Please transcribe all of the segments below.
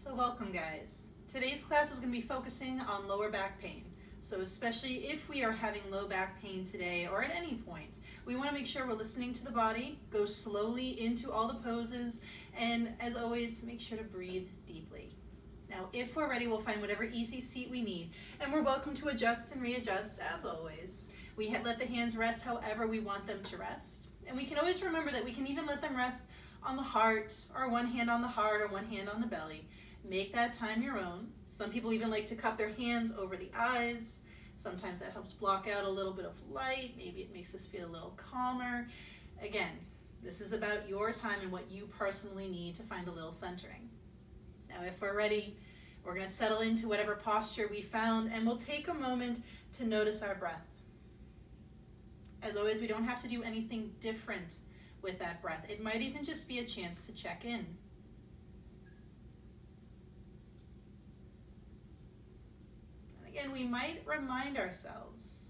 So welcome guys. Today's class is going to be focusing on lower back pain. So especially if we are having low back pain today or at any point, we want to make sure we're listening to the body, go slowly into all the poses, and as always, make sure to breathe deeply. Now, if we're ready, we'll find whatever easy seat we need, and we're welcome to adjust and readjust as always. We let the hands rest however we want them to rest. And we can always remember that we can even let them rest on the heart, or one hand on the heart, or one hand on the belly. Make that time your own. Some people even like to cup their hands over the eyes. Sometimes that helps block out a little bit of light. Maybe it makes us feel a little calmer. Again, this is about your time and what you personally need to find a little centering. Now, if we're ready, we're going to settle into whatever posture we found, and we'll take a moment to notice our breath. As always, we don't have to do anything different with that breath. It might even just be a chance to check in. And again, we might remind ourselves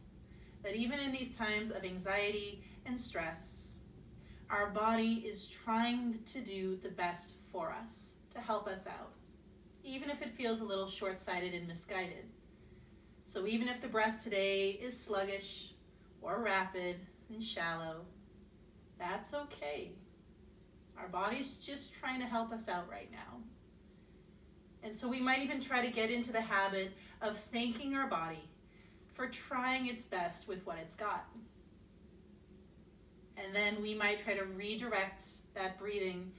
that even in these times of anxiety and stress, our body is trying to do the best for us to help us out, even if it feels a little short-sighted and misguided. So even if the breath today is sluggish or rapid and shallow, that's okay. Our body's just trying to help us out right now. And so we might even try to get into the habit of thanking our body for trying its best with what it's got. And then we might try to redirect that breathing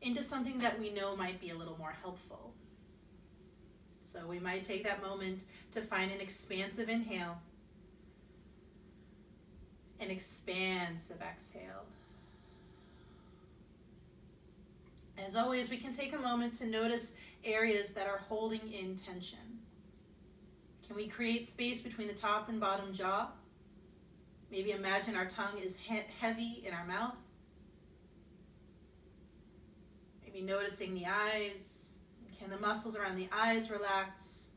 into something that we know might be a little more helpful. So we might take that moment to find an expansive inhale, an expansive exhale. As always, we can take a moment to notice areas that are holding in tension. Can we create space between the top and bottom jaw? Maybe imagine our tongue is heavy in our mouth. Maybe noticing the eyes. Can the muscles around the eyes relax?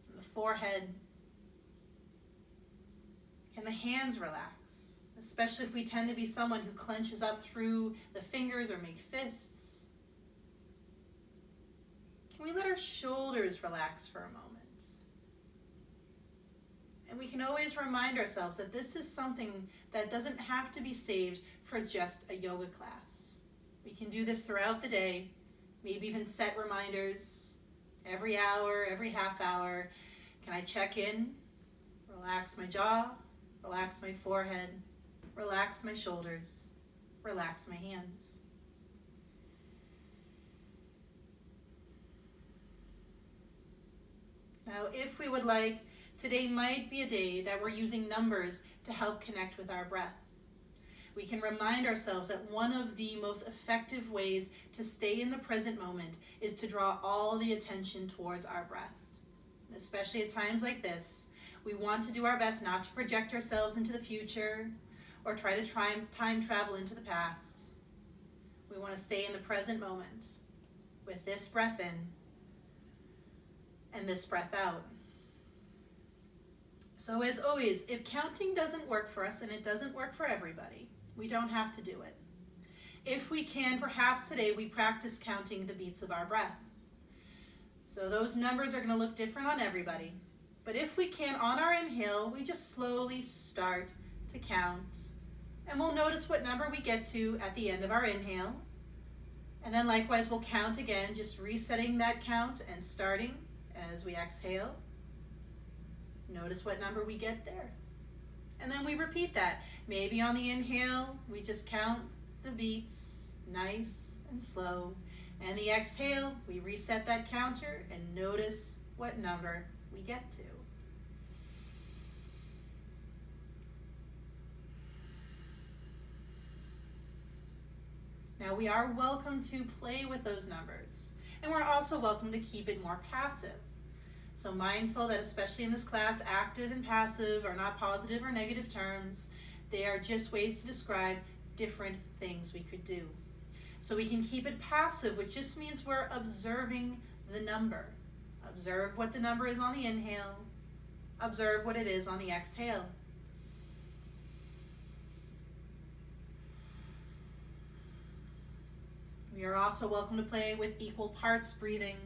And the forehead? Can the hands relax? Especially if we tend to be someone who clenches up through the fingers or make fists. Can we let our shoulders relax for a moment? And we can always remind ourselves that this is something that doesn't have to be saved for just a yoga class. We can do this throughout the day, maybe even set reminders every hour, every half hour. Can I check in, relax my jaw, relax my forehead, relax my shoulders, relax my hands. Now, if we would like, today might be a day that we're using numbers to help connect with our breath. We can remind ourselves that one of the most effective ways to stay in the present moment is to draw all the attention towards our breath. Especially at times like this, we want to do our best not to project ourselves into the future or try to time travel into the past. We want to stay in the present moment with this breath in and this breath out. So as always, if counting doesn't work for us, and it doesn't work for everybody, we don't have to do it. If we can, perhaps today we practice counting the beats of our breath. So those numbers are going to look different on everybody. But if we can, on our inhale, we just slowly start to count. And we'll notice what number we get to at the end of our inhale. And then likewise, we'll count again, just resetting that count and starting as we exhale. Notice what number we get there. And then we repeat that. Maybe on the inhale, we just count the beats, nice and slow. And the exhale, we reset that counter and notice what number we get to. Now we are welcome to play with those numbers, and we're also welcome to keep it more passive. So mindful that especially in this class, active and passive are not positive or negative terms. They are just ways to describe different things we could do. So we can keep it passive, which just means we're observing the number. Observe what the number is on the inhale. Observe what it is on the exhale. We are also welcome to play with equal parts breathing.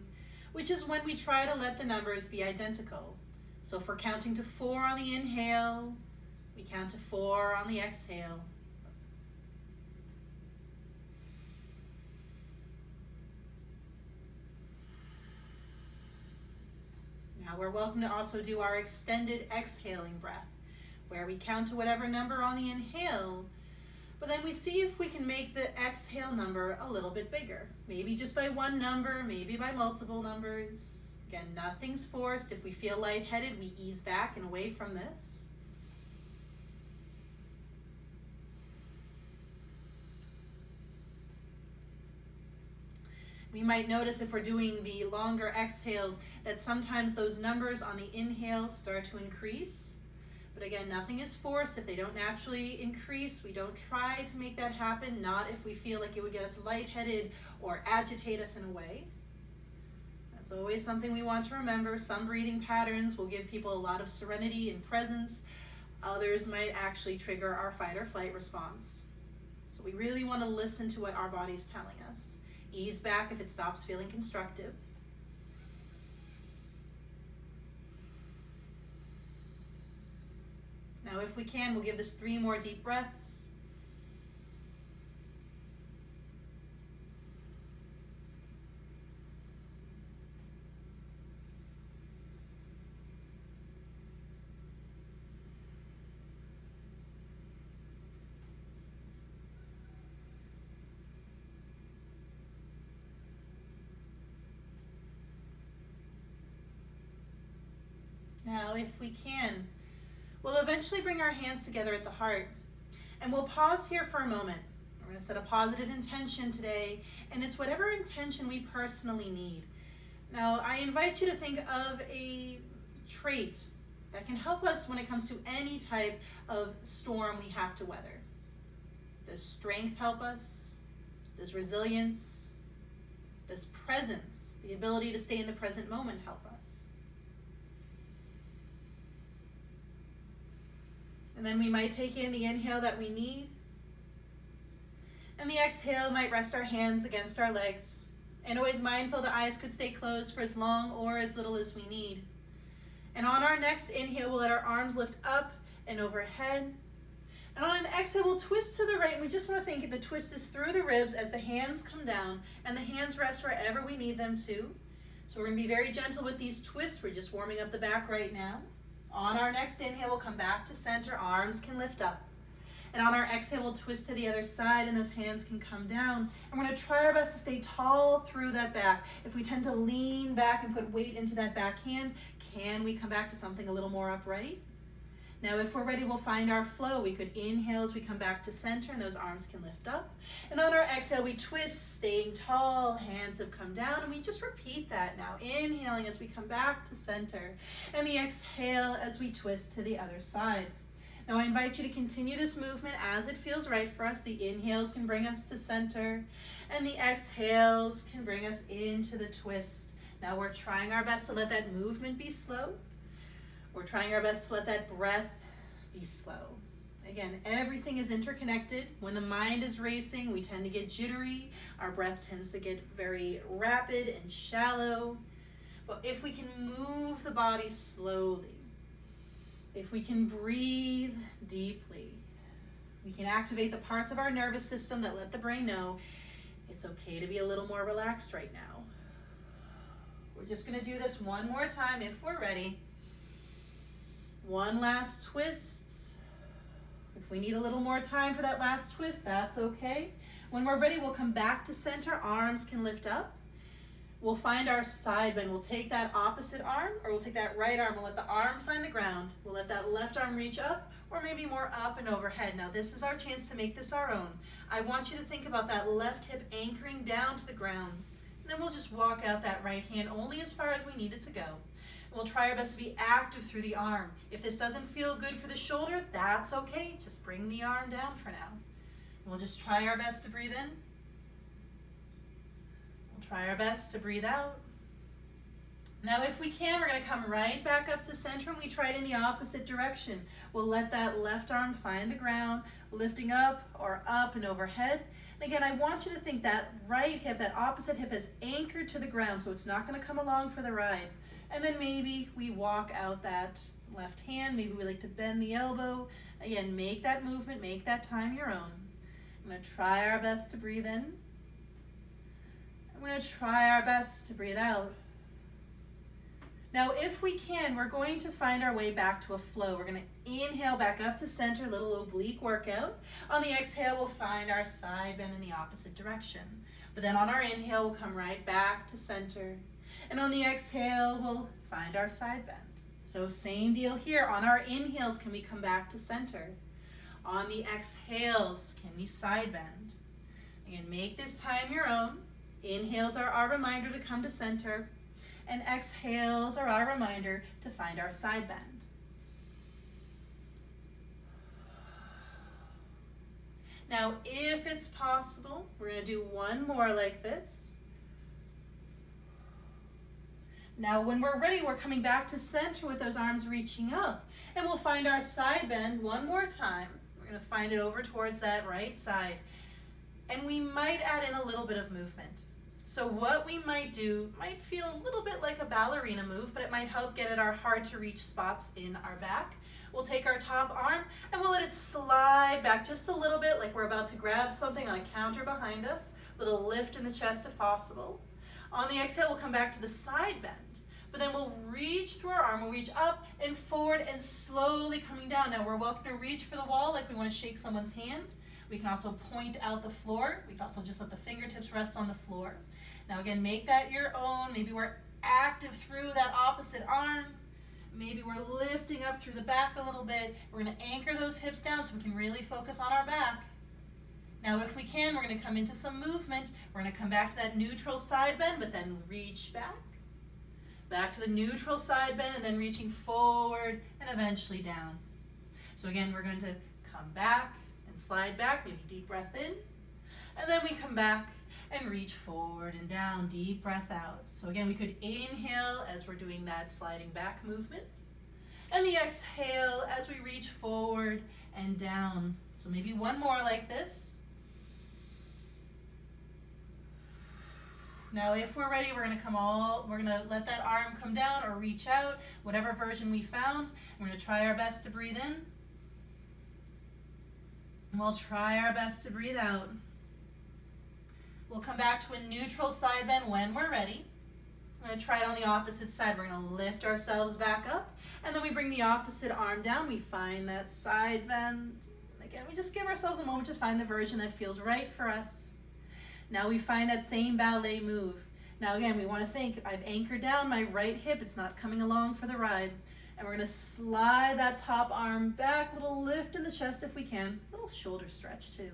which is when we try to let the numbers be identical. So if we're counting to 4 on the inhale, we count to 4 on the exhale. Now we're welcome to also do our extended exhaling breath, where we count to whatever number on the inhale, but then we see if we can make the exhale number a little bit bigger. Maybe just by one number, maybe by multiple numbers. Again, nothing's forced. If we feel lightheaded, we ease back and away from this. We might notice if we're doing the longer exhales that sometimes those numbers on the inhales start to increase. But again, nothing is forced. If they don't naturally increase, we don't try to make that happen, not if we feel like it would get us lightheaded or agitate us in a way. That's always something we want to remember. Some breathing patterns will give people a lot of serenity and presence. Others might actually trigger our fight or flight response. So we really want to listen to what our body's telling us. Ease back if it stops feeling constructive. Now, if we can, we'll give this 3 more deep breaths. Now, if we can, we'll eventually bring our hands together at the heart, and we'll pause here for a moment. We're going to set a positive intention today, and it's whatever intention we personally need. Now, I invite you to think of a trait that can help us when it comes to any type of storm we have to weather. Does strength help us? Does resilience? Does presence, the ability to stay in the present moment, help us? And then we might take in the inhale that we need. And the exhale might rest our hands against our legs. And always mindful the eyes could stay closed for as long or as little as we need. And on our next inhale, we'll let our arms lift up and overhead. And on an exhale, we'll twist to the right. And we just want to think the twist is through the ribs as the hands come down. And the hands rest wherever we need them to. So we're going to be very gentle with these twists. We're just warming up the back right now. On our next inhale, we'll come back to center. Arms can lift up. And on our exhale, we'll twist to the other side and those hands can come down. And we're going to try our best to stay tall through that back. If we tend to lean back and put weight into that back hand, can we come back to something a little more upright? Now, if we're ready, we'll find our flow. We could inhale as we come back to center and those arms can lift up. And on our exhale, we twist, staying tall, hands have come down, and we just repeat that now. Inhaling as we come back to center, and the exhale as we twist to the other side. Now, I invite you to continue this movement as it feels right for us. The inhales can bring us to center, and the exhales can bring us into the twist. Now, we're trying our best to let that movement be slow. We're trying our best to let that breath be slow. Again, everything is interconnected. When the mind is racing, we tend to get jittery. Our breath tends to get very rapid and shallow. But if we can move the body slowly, if we can breathe deeply, we can activate the parts of our nervous system that let the brain know it's okay to be a little more relaxed right now. We're just going to do this one more time if we're ready. One last twist. If we need a little more time for that last twist, that's okay. When we're ready, we'll come back to center. Arms can lift up. We'll find our side bend. We'll take that opposite arm, or we'll take that right arm. We'll let the arm find the ground. We'll let that left arm reach up, or maybe more up and overhead. Now, this is our chance to make this our own. I want you to think about that left hip anchoring down to the ground. And then we'll just walk out that right hand only as far as we need it to go. We'll try our best to be active through the arm. If this doesn't feel good for the shoulder, that's okay. Just bring the arm down for now. We'll just try our best to breathe in. We'll try our best to breathe out. Now, if we can, we're going to come right back up to center, and we try it in the opposite direction. We'll let that left arm find the ground, lifting up or up and overhead. And again, I want you to think that right hip, that opposite hip is anchored to the ground, so it's not going to come along for the ride. And then maybe we walk out that left hand. Maybe we like to bend the elbow. Again, make that movement, make that time your own. I'm going to try our best to breathe in. I'm going to try our best to breathe out. Now, if we can, we're going to find our way back to a flow. We're going to inhale back up to center, little oblique workout. On the exhale, we'll find our side bend in the opposite direction. But then on our inhale, we'll come right back to center. And on the exhale, we'll find our side bend. So same deal here. On our inhales, can we come back to center? On the exhales, can we side bend? Again, make this time your own. Inhales are our reminder to come to center. And exhales are our reminder to find our side bend. Now, if it's possible, we're going to do one more like this. Now, when we're ready, we're coming back to center with those arms reaching up. And we'll find our side bend one more time. We're going to find it over towards that right side. And we might add in a little bit of movement. So what we might do might feel a little bit like a ballerina move, but it might help get at our hard to reach spots in our back. We'll take our top arm and we'll let it slide back just a little bit, like we're about to grab something on a counter behind us. Little lift in the chest if possible. On the exhale, we'll come back to the side bend, but then we'll reach through our arm. We'll reach up and forward and slowly coming down. Now we're welcome to reach for the wall like we want to shake someone's hand. We can also point out the floor. We can also just let the fingertips rest on the floor. Now again, make that your own. Maybe we're active through that opposite arm. Maybe we're lifting up through the back a little bit. We're going to anchor those hips down so we can really focus on our back. Now if we can, we're going to come into some movement. We're going to come back to that neutral side bend, but then reach back. Back to the neutral side bend, and then reaching forward and eventually down. So again, we're going to come back and slide back, maybe deep breath in. And then we come back and reach forward and down, deep breath out. So again, we could inhale as we're doing that sliding back movement. And the exhale as we reach forward and down. So maybe one more like this. Now if we're ready, we're gonna let that arm come down or reach out, whatever version we found. We're gonna try our best to breathe in. And we'll try our best to breathe out. We'll come back to a neutral side bend when we're ready. We're going to try it on the opposite side. We're going to lift ourselves back up, and then we bring the opposite arm down. We find that side bend. Again, we just give ourselves a moment to find the version that feels right for us. Now we find that same ballet move. Now again, we want to think, I've anchored down my right hip. It's not coming along for the ride. And we're going to slide that top arm back, little lift in the chest if we can, little shoulder stretch too.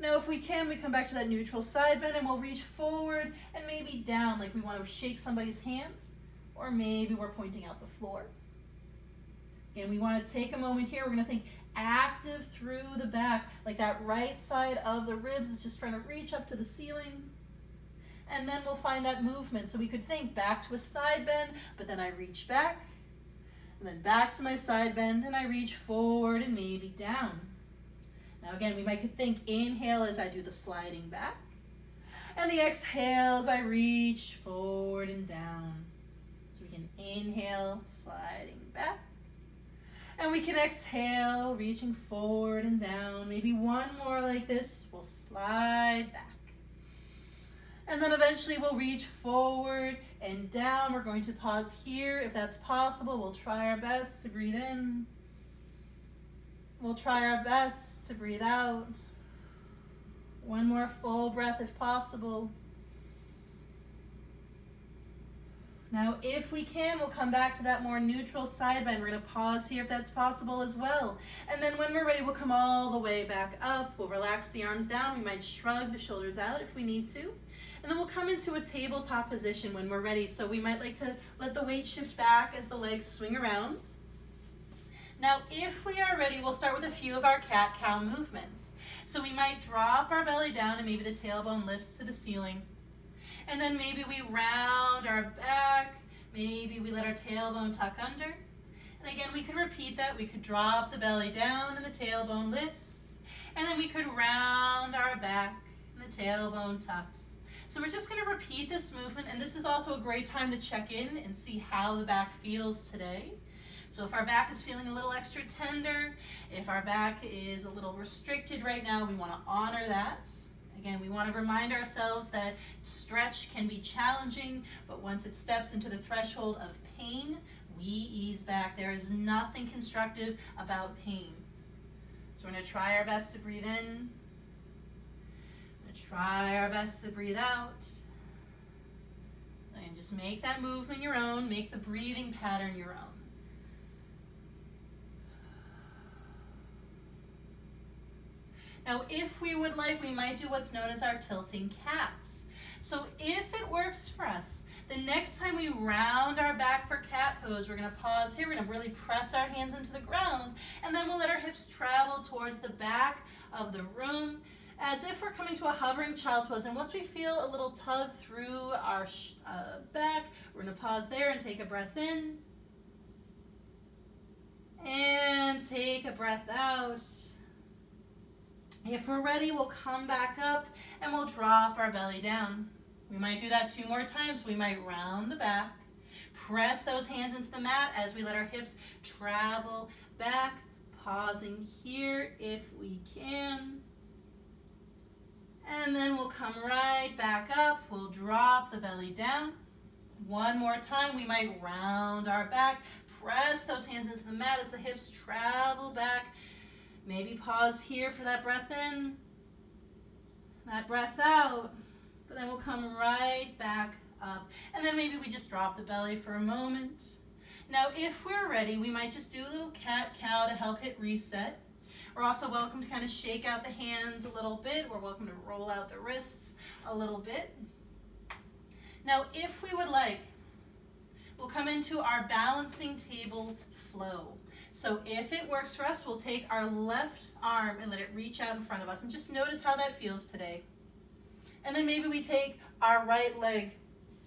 Now if we can, we come back to that neutral side bend and we'll reach forward and maybe down like we want to shake somebody's hand, or maybe we're pointing out the floor. And we want to take a moment here. We're going to think active through the back, like that right side of the ribs is just trying to reach up to the ceiling. And then we'll find that movement. So we could think back to a side bend, but then I reach back, and then back to my side bend, and I reach forward and maybe down. Now again, we might think inhale as I do the sliding back, and the exhale as I reach forward and down. So we can inhale, sliding back, and we can exhale, reaching forward and down. Maybe one more like this. We'll slide back. And then eventually we'll reach forward and down. We're going to pause here if that's possible. We'll try our best to breathe in. We'll try our best to breathe out. One more full breath if possible. Now, if we can, we'll come back to that more neutral side bend. We're going to pause here if that's possible as well. And then when we're ready, we'll come all the way back up. We'll relax the arms down. We might shrug the shoulders out if we need to. And then we'll come into a tabletop position when we're ready. So we might like to let the weight shift back as the legs swing around. Now, if we are ready, we'll start with a few of our cat-cow movements. So we might drop our belly down and maybe the tailbone lifts to the ceiling. And then maybe we round our back. Maybe we let our tailbone tuck under. And again, we could repeat that. We could drop the belly down and the tailbone lifts. And then we could round our back. tailbone tucks. So we're just going to repeat this movement, and this is also a great time to check in and see how the back feels today. So if our back is feeling a little extra tender, if our back is a little restricted right now, we want to honor that. Again, we want to remind ourselves that stretch can be challenging, but once it steps into the threshold of pain, we ease back. There is nothing constructive about pain. So we're going to try our best to breathe in. We're going to try our best to breathe out. And just make that movement your own. Make the breathing pattern your own. Now, if we would like, we might do what's known as our tilting cats. So if it works for us, the next time we round our back for cat pose, we're going to pause here. We're going to really press our hands into the ground, and then we'll let our hips travel towards the back of the room as if we're coming to a hovering child's pose. And once we feel a little tug through our back, we're going to pause there and take a breath in. And take a breath out. If we're ready, we'll come back up and we'll drop our belly down. We might do that 2 more times. We might round the back, press those hands into the mat as we let our hips travel back, pausing here if we can. And then we'll come right back up. We'll drop the belly down. 1 more time. We might round our back, press those hands into the mat as the hips travel back. Maybe pause here for that breath in, that breath out, but then we'll come right back up. And then maybe we just drop the belly for a moment. Now, if we're ready, we might just do a little cat-cow to help hit reset. We're also welcome to kind of shake out the hands a little bit. We're welcome to roll out the wrists a little bit. Now, if we would like, we'll come into our balancing table flow. So if it works for us, we'll take our left arm and let it reach out in front of us and just notice how that feels today. And then maybe we take our right leg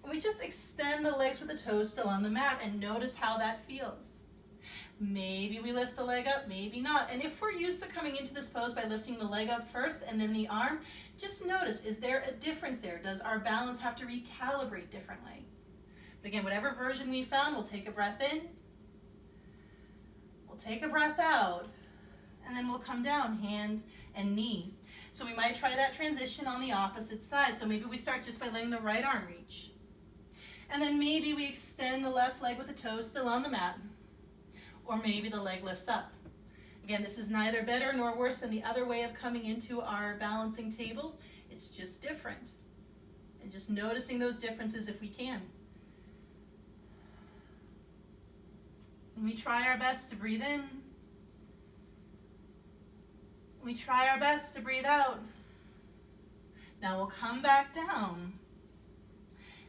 and we just extend the legs with the toes still on the mat and notice how that feels. Maybe we lift the leg up, maybe not. And if we're used to coming into this pose by lifting the leg up first and then the arm, just notice, is there a difference there? Does our balance have to recalibrate differently? But again, whatever version we found, we'll take a breath in. Take a breath out, and then we'll come down, hand and knee. So we might try that transition on the opposite side. So maybe we start just by letting the right arm reach. And then maybe we extend the left leg with the toes still on the mat. Or maybe the leg lifts up. Again, this is neither better nor worse than the other way of coming into our balancing table. It's just different. And just noticing those differences if we can. And we try our best to breathe in. We try our best to breathe out. Now we'll come back down.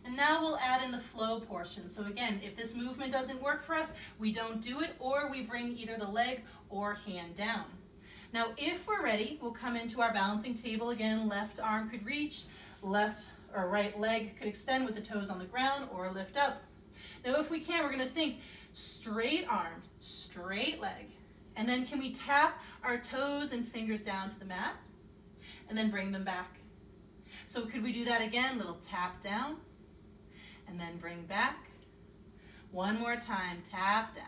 And now we'll add in the flow portion. So again, if this movement doesn't work for us, we don't do it, or we bring either the leg or hand down. Now if we're ready, we'll come into our balancing table again. Left arm could reach, left or right leg could extend with the toes on the ground or lift up. Now if we can, we're going to think straight arm, straight leg. And then can we tap our toes and fingers down to the mat? And then bring them back. So could we do that again? Little tap down. And then bring back. 1 more time, tap down.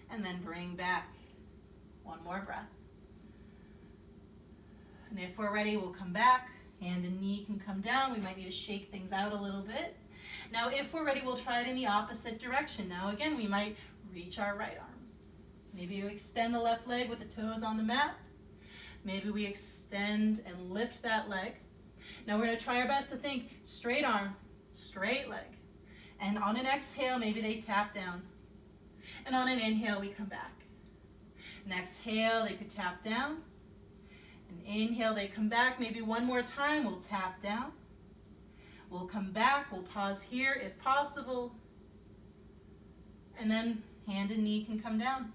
And then bring back. 1 more breath. And if we're ready, we'll come back. Hand and knee can come down. We might need to shake things out a little bit. Now, if we're ready, we'll try it in the opposite direction. Now, again, we might reach our right arm. Maybe we extend the left leg with the toes on the mat. Maybe we extend and lift that leg. Now, we're going to try our best to think straight arm, straight leg. And on an exhale, maybe they tap down. And on an inhale, we come back. An exhale, they could tap down. An inhale, they come back. Maybe 1 more time, we'll tap down. We'll come back, we'll pause here if possible, and then hand and knee can come down.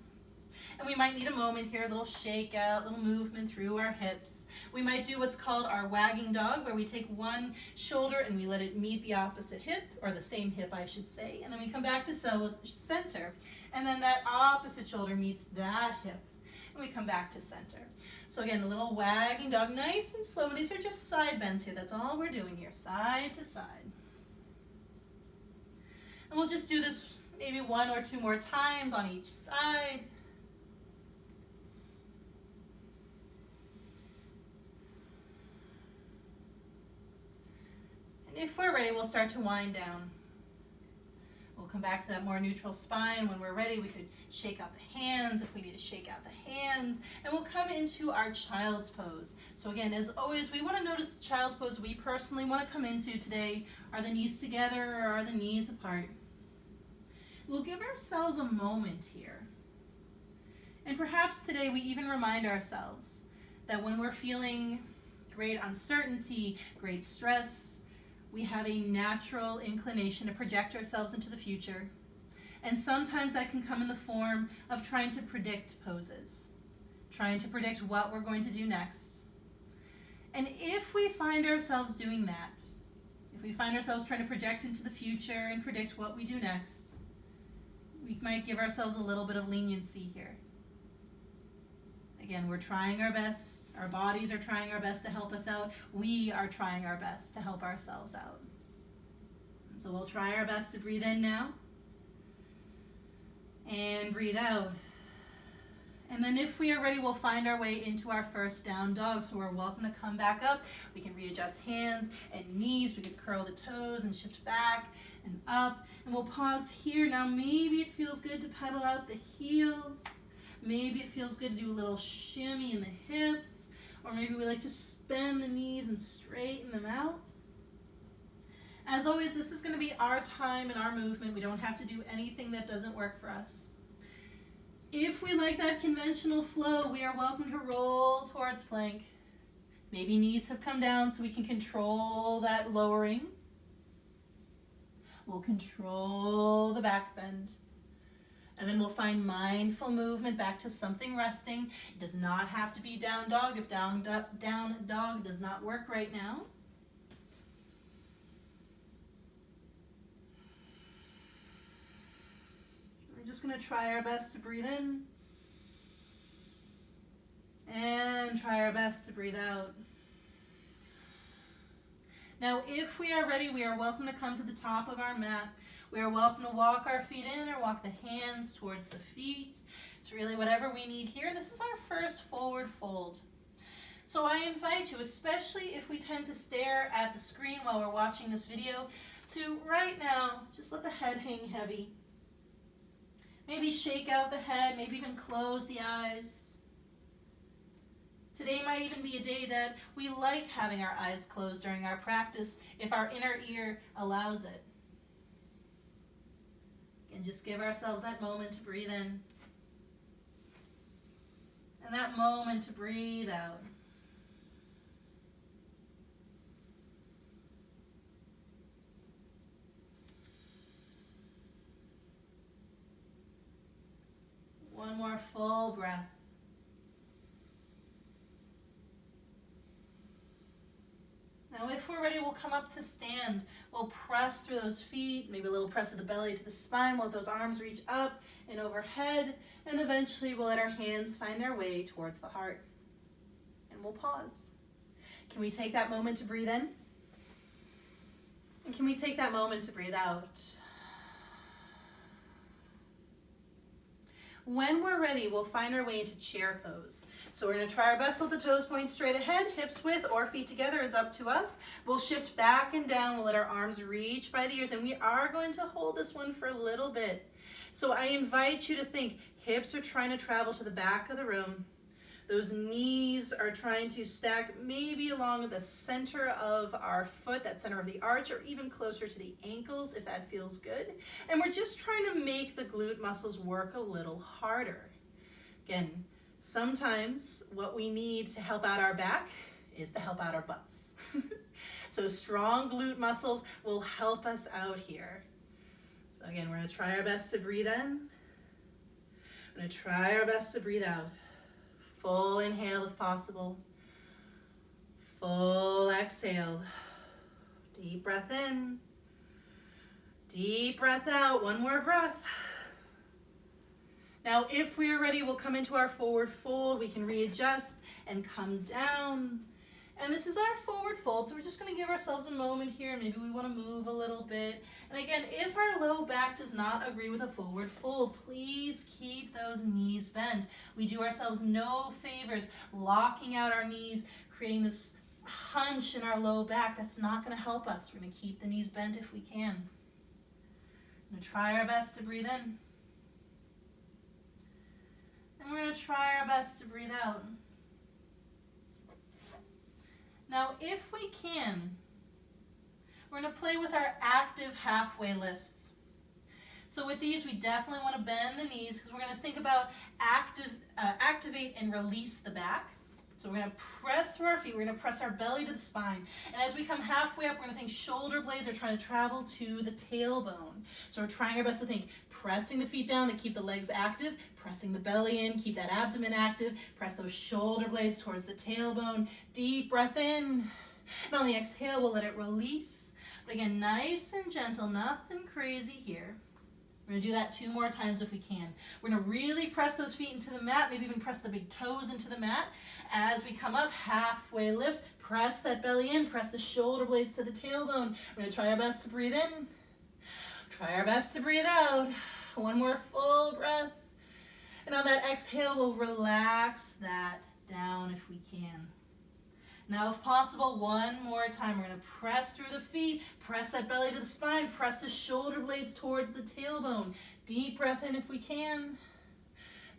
And we might need a moment here, a little shake out, a little movement through our hips. We might do what's called our wagging dog, where we take one shoulder and we let it meet the opposite hip, or the same hip I should say, and then we come back to center, and then that opposite shoulder meets that hip. and we come back to center. So again, a little wagging dog, nice and slow. These are just side bends here. That's all we're doing here, side to side. And we'll just do this maybe 1 or 2 more times on each side. And if we're ready, we'll start to wind down. We'll come back to that more neutral spine. When we're ready, we could shake out the hands if we need to shake out the hands. And we'll come into our child's pose. So again, as always, we want to notice the child's pose we personally want to come into today. Are the knees together or are the knees apart? We'll give ourselves a moment here. And perhaps today we even remind ourselves that when we're feeling great uncertainty, great stress, we have a natural inclination to project ourselves into the future. And sometimes that can come in the form of trying to predict poses, trying to predict what we're going to do next. And if we find ourselves doing that, if we find ourselves trying to project into the future and predict what we do next, we might give ourselves a little bit of leniency here. Again, we're trying our best. Our bodies are trying our best to help us out. We are trying our best to help ourselves out. And so we'll try our best to breathe in now. And breathe out. And then if we are ready, we'll find our way into our first down dog. So we're welcome to come back up. We can readjust hands and knees. We can curl the toes and shift back and up. And we'll pause here. Now maybe it feels good to pedal out the heels. Maybe it feels good to do a little shimmy in the hips. Or maybe we like to bend the knees and straighten them out. As always, this is going to be our time and our movement. We don't have to do anything that doesn't work for us. If we like that conventional flow, we are welcome to roll towards plank. Maybe knees have come down so we can control that lowering. We'll control the back bend. And then we'll find mindful movement back to something resting. It does not have to be down dog if down dog does not work right now. We're just going to try our best to breathe in. And try our best to breathe out. Now, if we are ready, we are welcome to come to the top of our mat. We are welcome to walk our feet in or walk the hands towards the feet. It's really whatever we need here. This is our first forward fold. So I invite you, especially if we tend to stare at the screen while we're watching this video, to right now, just let the head hang heavy. Maybe shake out the head, maybe even close the eyes. Today might even be a day that we like having our eyes closed during our practice if our inner ear allows it. And just give ourselves that moment to breathe in. And that moment to breathe out. One more full breath. Now if we're ready, we'll come up to stand. We'll press through those feet, maybe a little press of the belly to the spine. We'll let those arms reach up and overhead. And eventually we'll let our hands find their way towards the heart. And we'll pause. Can we take that moment to breathe in? And can we take that moment to breathe out? When we're ready, we'll find our way into chair pose. So we're going to try our best to let the toes point straight ahead, hips width or feet together is up to us. We'll shift back and down. We'll let our arms reach by the ears, and we are going to hold this one for a little bit. So I invite you to think hips are trying to travel to the back of the room. Those knees are trying to stack maybe along the center of our foot, that center of the arch, or even closer to the ankles if that feels good. And we're just trying to make the glute muscles work a little harder. Again, sometimes what we need to help out our back is to help out our butts. So strong glute muscles will help us out here. So again, we're going to try our best to breathe in. We're going to try our best to breathe out. Full inhale if possible. Full exhale. Deep breath in. Deep breath out. One more breath. Now, if we are ready, we'll come into our forward fold. We can readjust and come down. And this is our forward fold, so we're just going to give ourselves a moment here. Maybe we want to move a little bit. And again, if our low back does not agree with a forward fold, please keep those knees bent. We do ourselves no favors locking out our knees, creating this hunch in our low back. That's not going to help us. We're going to keep the knees bent if we can. We're going to try our best to breathe in. And we're going to try our best to breathe out. Now, if we can, we're going to play with our active halfway lifts. So with these, we definitely want to bend the knees because we're going to think about activate and release the back. So we're going to press through our feet. We're going to press our belly to the spine. And as we come halfway up, we're going to think shoulder blades are trying to travel to the tailbone. So we're trying our best to think pressing the feet down to keep the legs active, pressing the belly in, keep that abdomen active, press those shoulder blades towards the tailbone. Deep breath in. And on the exhale, we'll let it release. But again, nice and gentle, nothing crazy here. We're going to do that 2 more times if we can. We're going to really press those feet into the mat, maybe even press the big toes into the mat. As we come up, halfway lift, press that belly in, press the shoulder blades to the tailbone. We're going to try our best to breathe in, try our best to breathe out. 1 more full breath. And on that exhale, we'll relax that down if we can. Now, if possible, 1 more time. We're going to press through the feet, press that belly to the spine, press the shoulder blades towards the tailbone. Deep breath in if we can.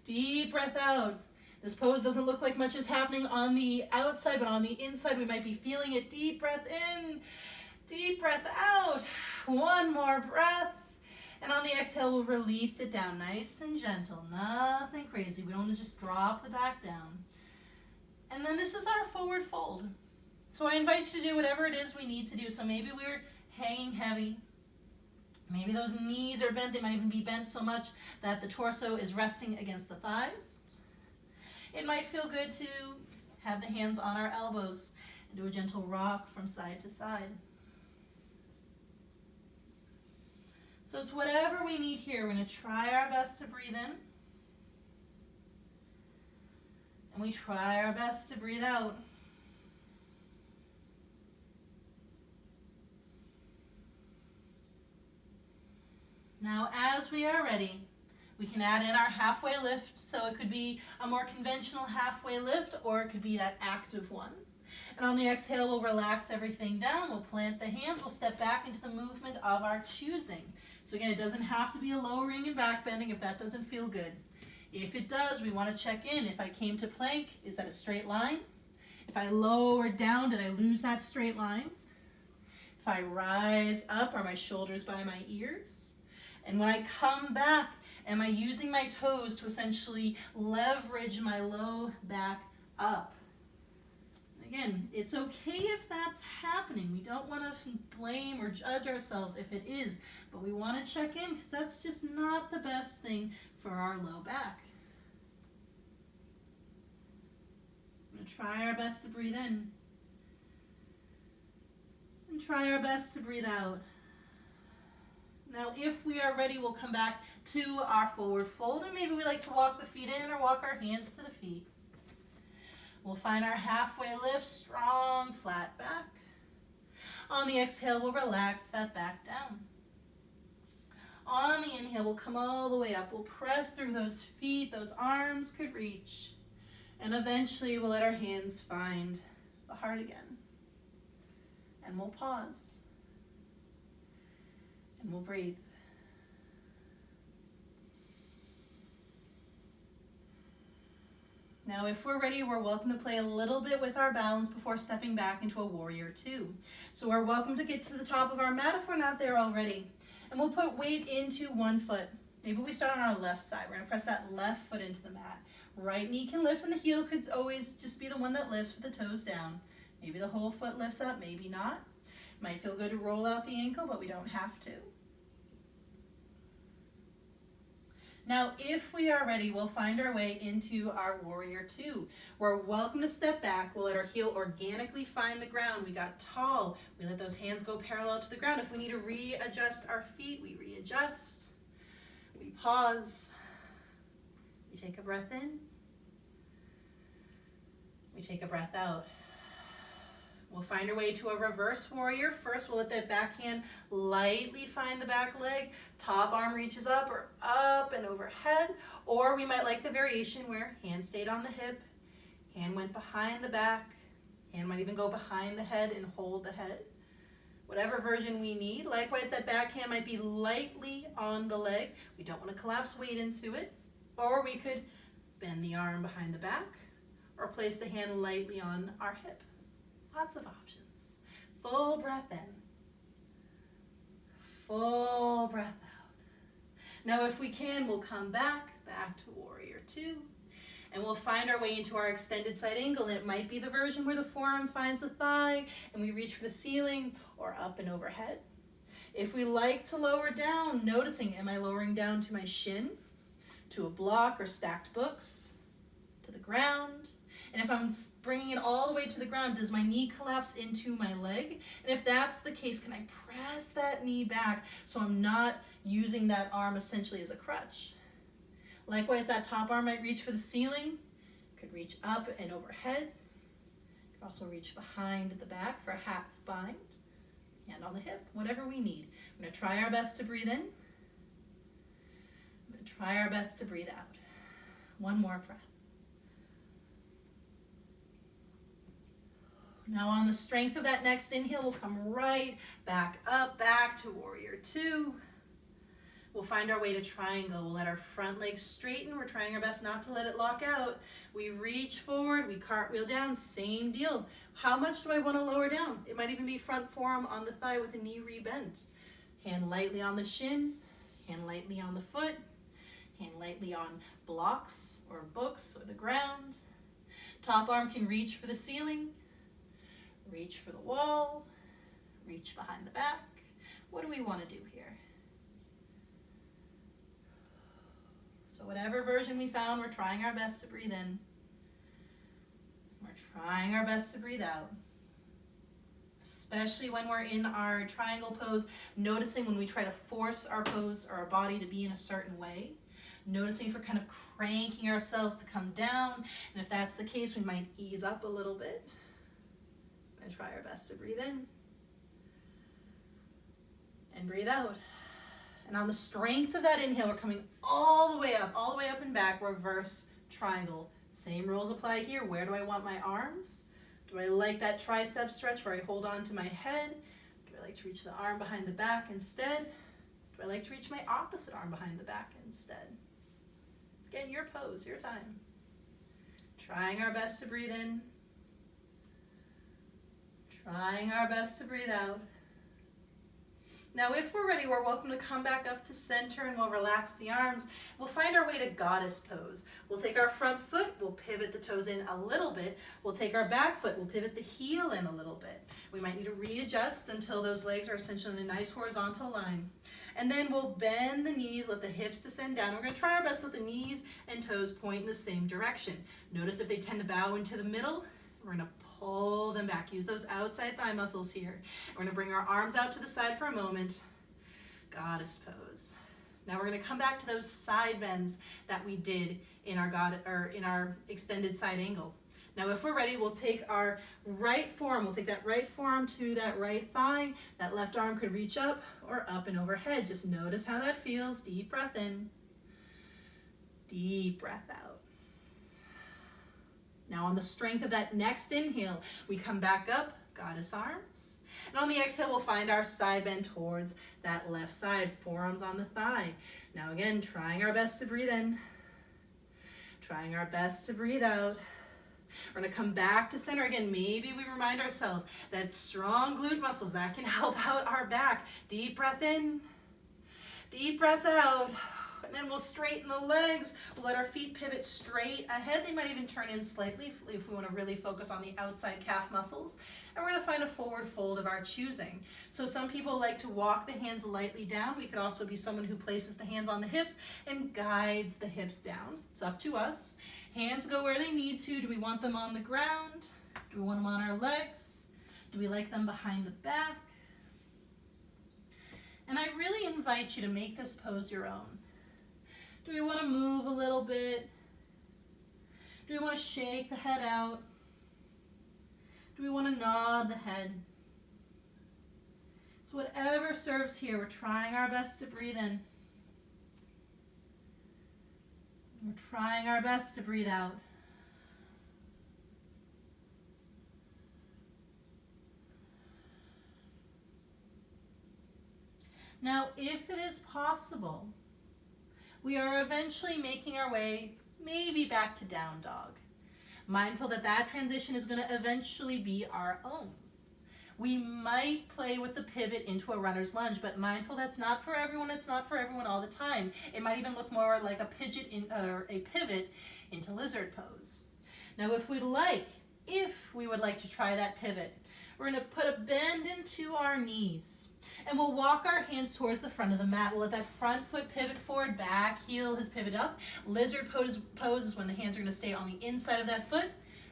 Deep breath out. This pose doesn't look like much is happening on the outside, but on the inside, we might be feeling it. Deep breath in, deep breath out. 1 more breath. And on the exhale, we'll release it down nice and gentle. Nothing crazy. We don't want to just drop the back down. And then this is our forward fold. So I invite you to do whatever it is we need to do. So maybe we're hanging heavy. Maybe those knees are bent. They might even be bent so much that the torso is resting against the thighs. It might feel good to have the hands on our elbows and do a gentle rock from side to side. So it's whatever we need here. We're going to try our best to breathe in. And we try our best to breathe out. Now, as we are ready, we can add in our halfway lift. So it could be a more conventional halfway lift, or it could be that active one. And on the exhale, we'll relax everything down. We'll plant the hands. We'll step back into the movement of our choosing. So again, it doesn't have to be a lowering and back bending if that doesn't feel good. If it does, we want to check in. If I came to plank, is that a straight line? If I lower down, did I lose that straight line? If I rise up, are my shoulders by my ears? And when I come back, am I using my toes to essentially leverage my low back up? Again, it's okay if that's happening. We don't want to blame or judge ourselves if it is, but we want to check in because that's just not the best thing for our low back. We're going to try our best to breathe in and try our best to breathe out. Now, if we are ready, we'll come back to our forward fold, and maybe we like to walk the feet in or walk our hands to the feet. We'll find our halfway lift, strong, flat back. On the exhale, we'll relax that back down. On the inhale, we'll come all the way up. We'll press through those feet, those arms could reach. And eventually, we'll let our hands find the heart again. And we'll pause. And we'll breathe. Now, if we're ready, we're welcome to play a little bit with our balance before stepping back into a warrior 2. So we're welcome to get to the top of our mat if we're not there already. And we'll put weight into one foot. Maybe we start on our left side. We're going to press that left foot into the mat. Right knee can lift, and the heel could always just be the one that lifts with the toes down. Maybe the whole foot lifts up, maybe not. Might feel good to roll out the ankle, but we don't have to. Now, if we are ready, we'll find our way into our warrior 2. We're welcome to step back. We'll let our heel organically find the ground. We got tall. We let those hands go parallel to the ground. If we need to readjust our feet, we readjust. We pause. We take a breath in. We take a breath out. We'll find our way to a reverse warrior. First, we'll let that back hand lightly find the back leg. Top arm reaches up or up and overhead. Or we might like the variation where hand stayed on the hip, hand went behind the back, hand might even go behind the head and hold the head. Whatever version we need. Likewise, that back hand might be lightly on the leg. We don't want to collapse weight into it. Or we could bend the arm behind the back or place the hand lightly on our hip. Lots of options. Full breath in. Full breath out. Now if we can, we'll come back to warrior two. And we'll find our way into our extended side angle. It might be the version where the forearm finds the thigh and we reach for the ceiling or up and overhead. If we like to lower down, noticing, am I lowering down to my shin, to a block or stacked books, to the ground? And if I'm bringing it all the way to the ground, does my knee collapse into my leg? And if that's the case, can I press that knee back so I'm not using that arm essentially as a crutch? Likewise, that top arm might reach for the ceiling, could reach up and overhead, could also reach behind the back for a half bind, hand on the hip, whatever we need. I'm going to try our best to breathe in. I'm going to try our best to breathe out. One more breath. Now on the strength of that next inhale, we'll come right back up, back to warrior two. We'll find our way to triangle. We'll let our front leg straighten. We're trying our best not to let it lock out. We reach forward, we cartwheel down, same deal. How much do I want to lower down? It might even be front forearm on the thigh with a knee rebent. Hand lightly on the shin, hand lightly on the foot, hand lightly on blocks or books or the ground. Top arm can reach for the ceiling, reach for the wall, reach behind the back. What do we want to do here? So whatever version we found, we're trying our best to breathe in. We're trying our best to breathe out. Especially when we're in our triangle pose, noticing when we try to force our pose or our body to be in a certain way. Noticing if we're kind of cranking ourselves to come down. And if that's the case, we might ease up a little bit. And try our best to breathe in. And breathe out. And on the strength of that inhale, we're coming all the way up and back, reverse triangle. Same rules apply here. Where do I want my arms? Do I like that tricep stretch where I hold on to my head? Do I like to reach the arm behind the back instead? Do I like to reach my opposite arm behind the back instead? Again, your pose, your time. Trying our best to breathe in. Trying our best to breathe out. Now, if we're ready, we're welcome to come back up to center and we'll relax the arms. We'll find our way to goddess pose. We'll take our front foot, we'll pivot the toes in a little bit. We'll take our back foot, we'll pivot the heel in a little bit. We might need to readjust until those legs are essentially in a nice horizontal line. And then we'll bend the knees, let the hips descend down. We're going to try our best to let the knees and toes point in the same direction. Notice if they tend to bow into the middle, we're going to pull them back. Use those outside thigh muscles here. We're going to bring our arms out to the side for a moment. Goddess pose. Now we're going to come back to those side bends that we did in our extended side angle. Now if we're ready, we'll take our right forearm. We'll take that right forearm to that right thigh. That left arm could reach up or up and overhead. Just notice how that feels. Deep breath in. Deep breath out. Now on the strength of that next inhale, we come back up, goddess arms. And on the exhale, we'll find our side bend towards that left side, forearms on the thigh. Now again, trying our best to breathe in. Trying our best to breathe out. We're going to come back to center again. Maybe we remind ourselves that strong glute muscles, that can help out our back. Deep breath in. Deep breath out. And then we'll straighten the legs. We'll let our feet pivot straight ahead. They might even turn in slightly if we want to really focus on the outside calf muscles. And we're going to find a forward fold of our choosing. So some people like to walk the hands lightly down. We could also be someone who places the hands on the hips and guides the hips down. It's up to us. Hands go where they need to. Do we want them on the ground? Do we want them on our legs? Do we like them behind the back? And I really invite you to make this pose your own. Do we want to move a little bit? Do we want to shake the head out? Do we want to nod the head? So whatever serves here, we're trying our best to breathe in. We're trying our best to breathe out. Now, if it is possible, we are eventually making our way maybe back to down dog. Mindful that that transition is going to eventually be our own. We might play with the pivot into a runner's lunge, but mindful that's not for everyone. It's not for everyone all the time. It might even look more like a pivot into lizard pose. Now, if we would like to try that pivot, we're going to put a bend into our knees. And we'll walk our hands towards the front of the mat. We'll let that front foot pivot forward, back heel has pivot up. Lizard pose is when the hands are going to stay on the inside of that foot.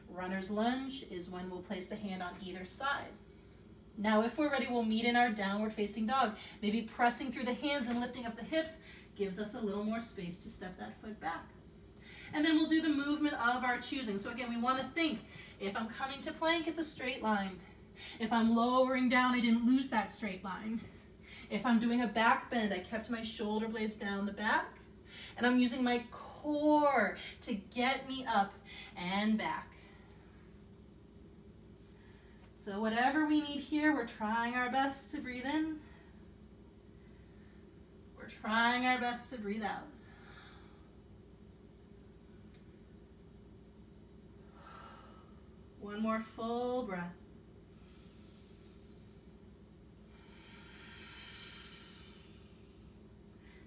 Runner's lunge is when we'll place the hand on either side. Now, if we're ready, we'll meet in our downward facing dog. Maybe pressing through the hands and lifting up the hips gives us a little more space to step that foot back. And then we'll do the movement of our choosing. So again, we want to think, if I'm coming to plank, it's a straight line. If I'm lowering down, I didn't lose that straight line. If I'm doing a back bend, I kept my shoulder blades down the back. And I'm using my core to get me up and back. So whatever we need here, we're trying our best to breathe in. We're trying our best to breathe out. One more full breath.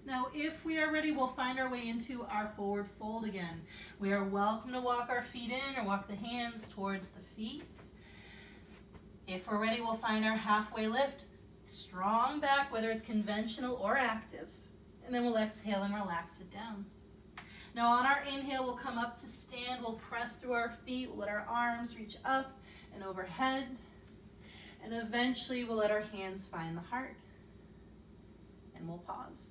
Now, if we are ready, we'll find our way into our forward fold again. We are welcome to walk our feet in or walk the hands towards the feet. If we're ready, we'll find our halfway lift. Strong back, whether it's conventional or active. And then we'll exhale and relax it down. Now on our inhale, we'll come up to stand. We'll press through our feet. We'll let our arms reach up and overhead. And eventually, we'll let our hands find the heart. And we'll pause.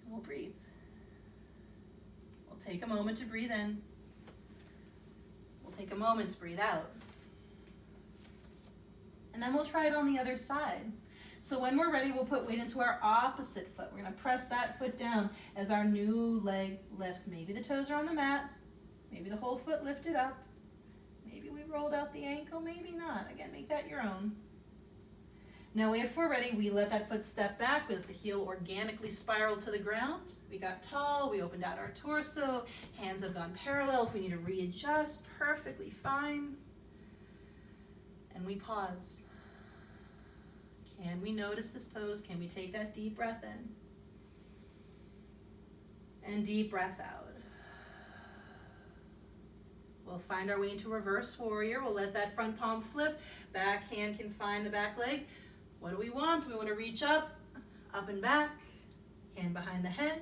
And we'll breathe. We'll take a moment to breathe in. We'll take a moment to breathe out. And then we'll try it on the other side. So when we're ready, we'll put weight into our opposite foot. We're going to press that foot down as our new leg lifts. Maybe the toes are on the mat. Maybe the whole foot lifted up. Maybe we rolled out the ankle, maybe not. Again, make that your own. Now, if we're ready, we let that foot step back. We let the heel organically spiral to the ground. We got tall. We opened out our torso. Hands have gone parallel. If we need to readjust, perfectly fine. And we pause. Can we notice this pose? Can we take that deep breath in? And deep breath out. We'll find our way into reverse warrior. We'll let that front palm flip. Back hand can find the back leg. What do we want? We want to reach up and back. Hand behind the head,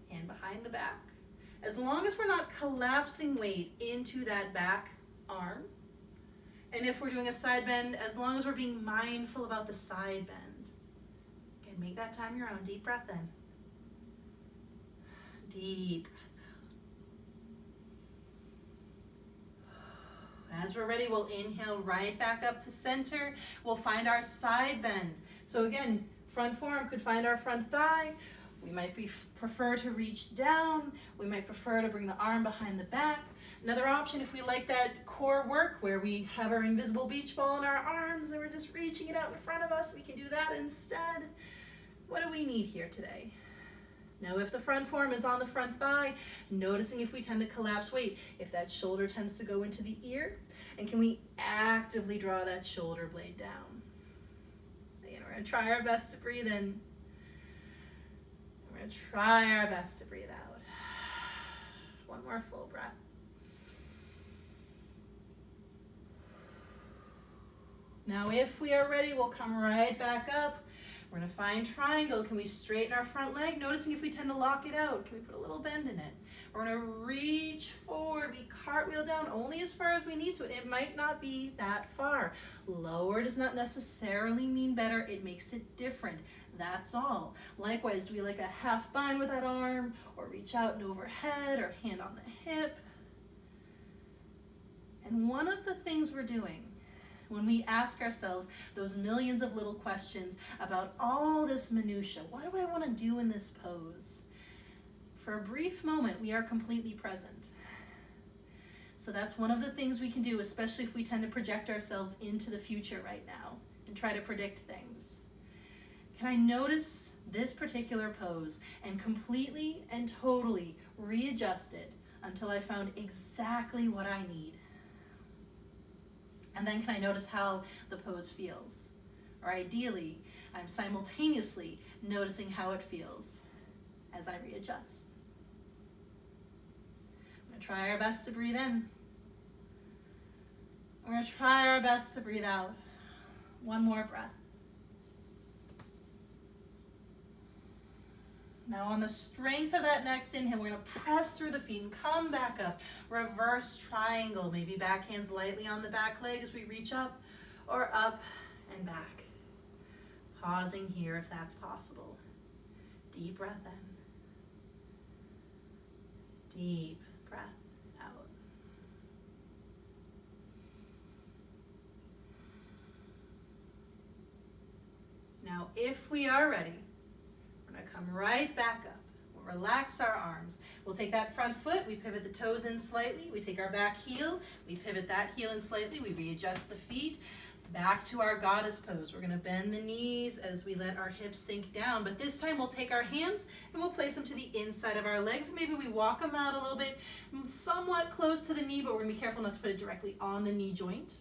hand behind the back. As long as we're not collapsing weight into that back arm. And if we're doing a side bend, as long as we're being mindful about the side bend. Again, make that time your own. Deep breath in. Deep breath out. As we're ready, we'll inhale right back up to center. We'll find our side bend. So again, front forearm could find our front thigh. We might prefer to reach down. We might prefer to bring the arm behind the back. Another option, if we like that core work where we have our invisible beach ball in our arms and we're just reaching it out in front of us, we can do that instead. What do we need here today? Now, if the front forearm is on the front thigh, noticing if we tend to collapse weight, if that shoulder tends to go into the ear, and can we actively draw that shoulder blade down? Again, we're going to try our best to breathe in. We're going to try our best to breathe out. One more full breath. Now, if we are ready, we'll come right back up. We're going to find triangle. Can we straighten our front leg? Noticing if we tend to lock it out. Can we put a little bend in it? We're going to reach forward. We cartwheel down only as far as we need to. It might not be that far. Lower does not necessarily mean better. It makes it different. That's all. Likewise, do we like a half bind with that arm, or reach out and overhead, or hand on the hip? And one of the things we're doing when we ask ourselves those millions of little questions about all this minutia, what do I want to do in this pose? For a brief moment, we are completely present. So that's one of the things we can do, especially if we tend to project ourselves into the future right now and try to predict things. Can I notice this particular pose and completely and totally readjust it until I found exactly what I need? And then can I notice how the pose feels? Or ideally, I'm simultaneously noticing how it feels as I readjust. I'm going to try our best to breathe in. We're going to try our best to breathe out. One more breath. Now on the strength of that next inhale, we're going to press through the feet and come back up. Reverse triangle, maybe back hands lightly on the back leg as we reach up or up and back. Pausing here if that's possible. Deep breath in. Deep breath out. Now if we are ready, we're going to come right back up. We'll relax our arms. We'll take that front foot, we pivot the toes in slightly, we take our back heel, we pivot that heel in slightly, we readjust the feet, back to our goddess pose. We're going to bend the knees as we let our hips sink down, but this time we'll take our hands and we'll place them to the inside of our legs. Maybe we walk them out a little bit, somewhat close to the knee, but we're going to be careful not to put it directly on the knee joint.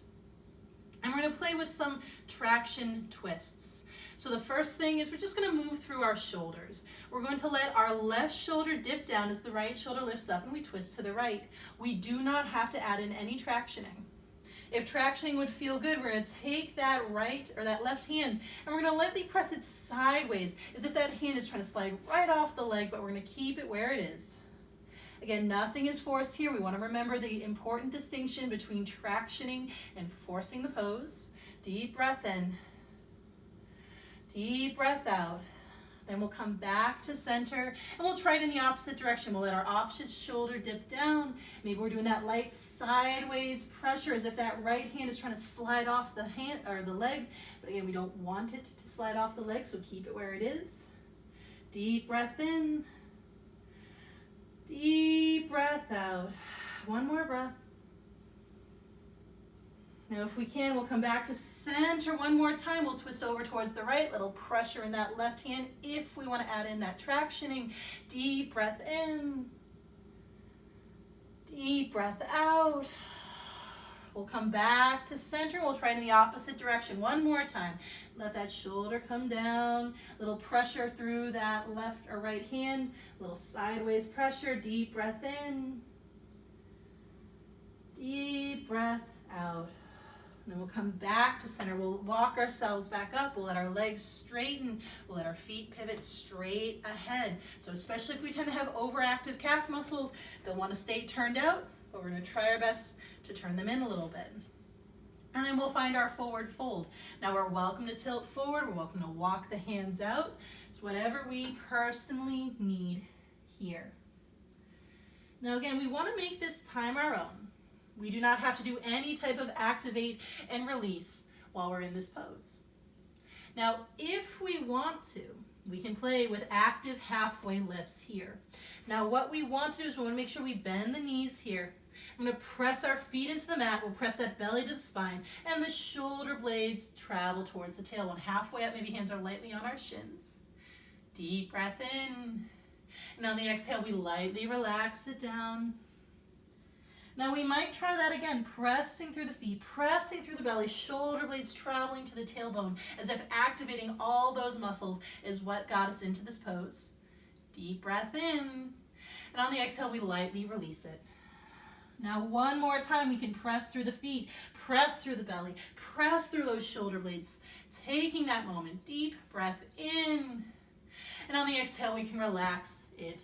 And we're going to play with some traction twists. So the first thing is we're just going to move through our shoulders. We're going to let our left shoulder dip down as the right shoulder lifts up and we twist to the right. We do not have to add in any tractioning. If tractioning would feel good, we're going to take that right or that left hand and we're going to lightly press it sideways as if that hand is trying to slide right off the leg, but we're going to keep it where it is. Again, nothing is forced here. We want to remember the important distinction between tractioning and forcing the pose. Deep breath in. Deep breath out. Then we'll come back to center and we'll try it in the opposite direction. We'll let our opposite shoulder dip down. Maybe we're doing that light sideways pressure as if that right hand is trying to slide off the hand or the leg. But again, we don't want it to slide off the leg, so keep it where it is. Deep breath in. Deep breath out. One more breath. Now if we can, we'll come back to center one more time. We'll twist over towards the right, little pressure in that left hand if we want to add in that tractioning. Deep breath in. Deep breath out. We'll come back to center. We'll try it in the opposite direction one more time. Let that shoulder come down. Little pressure through that left or right hand. Little sideways pressure. Deep breath in. Deep breath out. And then we'll come back to center. We'll walk ourselves back up. We'll let our legs straighten. We'll let our feet pivot straight ahead. So especially if we tend to have overactive calf muscles, they'll want to stay turned out, but we're going to try our best to turn them in a little bit. And then we'll find our forward fold. Now we're welcome to tilt forward. We're welcome to walk the hands out. It's whatever we personally need here. Now again, we want to make this time our own. We do not have to do any type of activate and release while we're in this pose. Now, if we want to, we can play with active halfway lifts here. Now, what we want to do is we want to make sure we bend the knees here. I'm going to press our feet into the mat. We'll press that belly to the spine, and the shoulder blades travel towards the tailbone. Halfway up, maybe hands are lightly on our shins. Deep breath in. And on the exhale, we lightly relax it down. Now we might try that again, pressing through the feet, pressing through the belly, shoulder blades traveling to the tailbone, as if activating all those muscles is what got us into this pose. Deep breath in. And on the exhale, we lightly release it. Now one more time, we can press through the feet, press through the belly, press through those shoulder blades, taking that moment. Deep breath in. And on the exhale, we can relax it.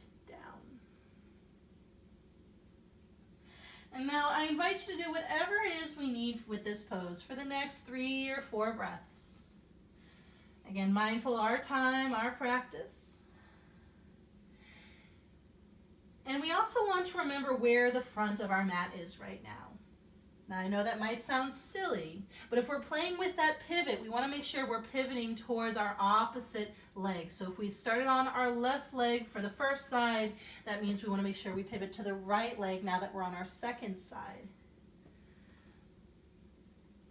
And now I invite you to do whatever it is we need with this pose for the next 3 or 4 breaths. Again, mindful of our time, our practice. And we also want to remember where the front of our mat is right now. Now, I know that might sound silly, but if we're playing with that pivot, we want to make sure we're pivoting towards our opposite leg. So if we started on our left leg for the first side, that means we want to make sure we pivot to the right leg now that we're on our second side.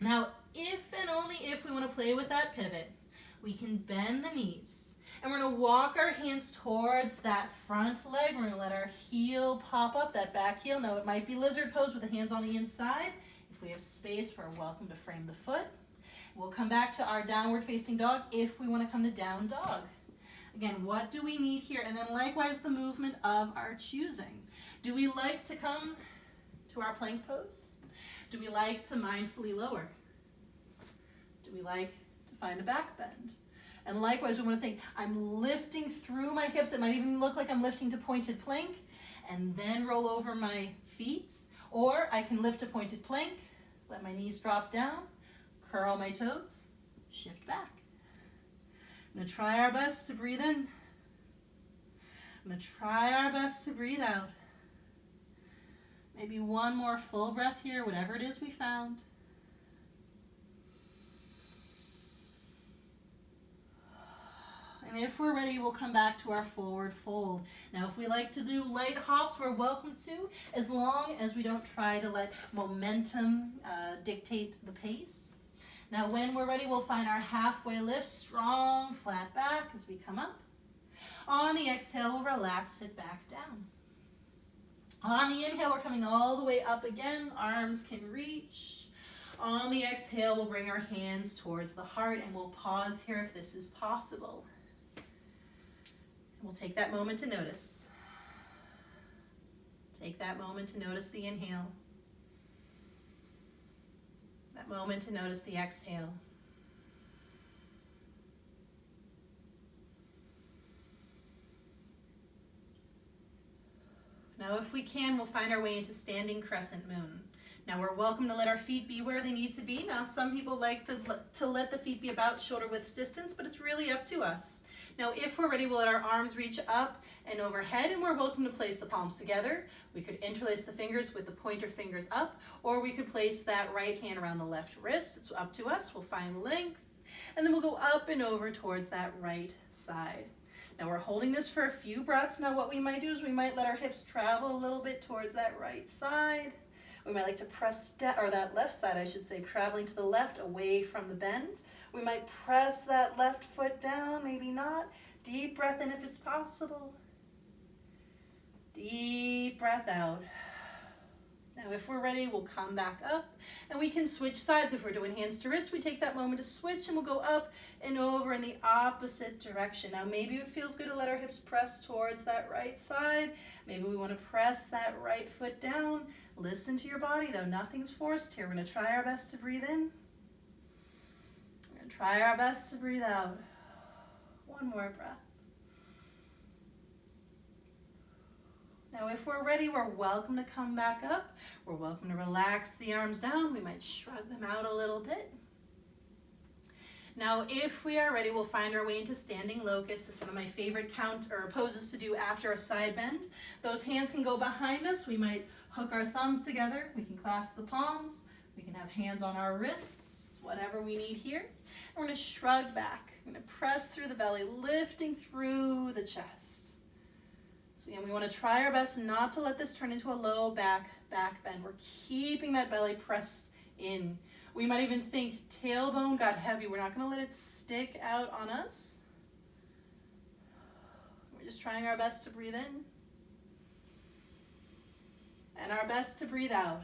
Now, if and only if we want to play with that pivot, we can bend the knees. And we're going to walk our hands towards that front leg. We're going to let our heel pop up, that back heel. Now, it might be lizard pose with the hands on the inside. If we have space, we're welcome to frame the foot. We'll come back to our downward facing dog if we want to come to down dog. Again, what do we need here? And then likewise, the movement of our choosing. Do we like to come to our plank pose? Do we like to mindfully lower? Do we like to find a back bend? And likewise, we want to think, I'm lifting through my hips. It might even look like I'm lifting to pointed plank and then roll over my feet. Or I can lift to pointed plank, let my knees drop down, curl my toes, shift back. I'm going to try our best to breathe in. I'm going to try our best to breathe out. Maybe one more full breath here, whatever it is we found. And if we're ready, we'll come back to our forward fold. Now, if we like to do light hops, we're welcome to, as long as we don't try to let momentum dictate the pace. Now, when we're ready, we'll find our halfway lift, strong, flat back as we come up. On the exhale, we'll relax it back down. On the inhale, we're coming all the way up again. Arms can reach. On the exhale, we'll bring our hands towards the heart, and we'll pause here if this is possible. We'll take that moment to notice. Take that moment to notice the inhale. That moment to notice the exhale. Now, if we can, we'll find our way into standing crescent moon. Now, we're welcome to let our feet be where they need to be. Now, some people like to let the feet be about shoulder width distance, but it's really up to us. Now, if we're ready, we'll let our arms reach up and overhead, and we're welcome to place the palms together. We could interlace the fingers with the pointer fingers up, or we could place that right hand around the left wrist. It's up to us. We'll find length, and then we'll go up and over towards that right side. Now, we're holding this for a few breaths. Now, what we might do is we might let our hips travel a little bit towards that right side. We might like to press down, or that left side, I should say, traveling to the left away from the bend. We might press that left foot down, maybe not. Deep breath in if it's possible. Deep breath out. Now, if we're ready, we'll come back up, and we can switch sides. If we're doing hands to wrist, we take that moment to switch, and we'll go up and over in the opposite direction. Now, maybe it feels good to let our hips press towards that right side. Maybe we want to press that right foot down. Listen to your body, though. Nothing's forced here. We're going to try our best to breathe in. We're going to try our best to breathe out. One more breath. Now, if we're ready, we're welcome to come back up. We're welcome to relax the arms down. We might shrug them out a little bit. Now, if we are ready, we'll find our way into standing locust. It's one of my favorite poses to do after a side bend. Those hands can go behind us. We might hook our thumbs together. We can clasp the palms. We can have hands on our wrists, whatever we need here. And we're going to shrug back. We're going to press through the belly, lifting through the chest. So again, we want to try our best not to let this turn into a low back bend. We're keeping that belly pressed in. We might even think tailbone got heavy. We're not going to let it stick out on us. We're just trying our best to breathe in and our best to breathe out.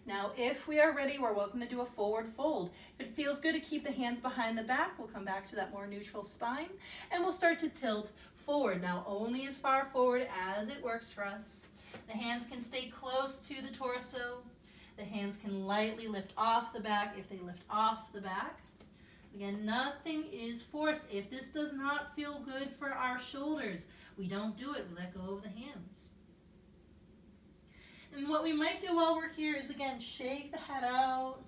Now, if we are ready, we're welcome to do a forward fold. If it feels good to keep the hands behind the back, we'll come back to that more neutral spine, and we'll start to tilt forward. Now, only as far forward as it works for us. The hands can stay close to the torso. The hands can lightly lift off the back if they lift off the back. Again, nothing is forced. If this does not feel good for our shoulders, we don't do it. We let go of the hands. And what we might do while we're here is, again, shake the head out.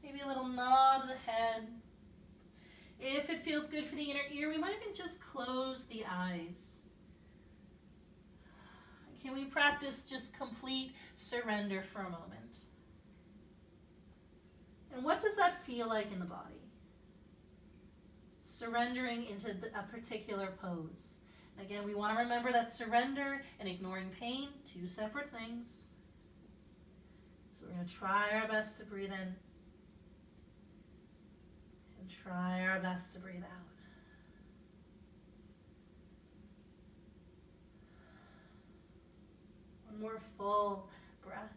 Maybe a little nod of the head. If it feels good for the inner ear, we might even just close the eyes. Can we practice just complete surrender for a moment? And what does that feel like in the body? Surrendering into a particular pose. Again, we want to remember that surrender and ignoring pain, two separate things. So we're going to try our best to breathe in. And try our best to breathe out. One more full breath.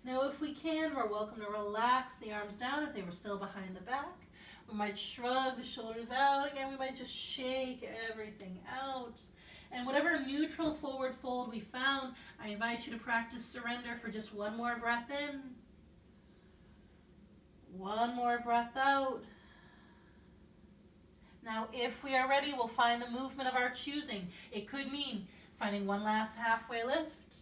Now, if we can, we're welcome to relax the arms down if they were still behind the back. We might shrug the shoulders out. Again, we might just shake everything out. And whatever neutral forward fold we found, I invite you to practice surrender for just one more breath in. One more breath out. Now, if we are ready, we'll find the movement of our choosing. It could mean finding one last halfway lift.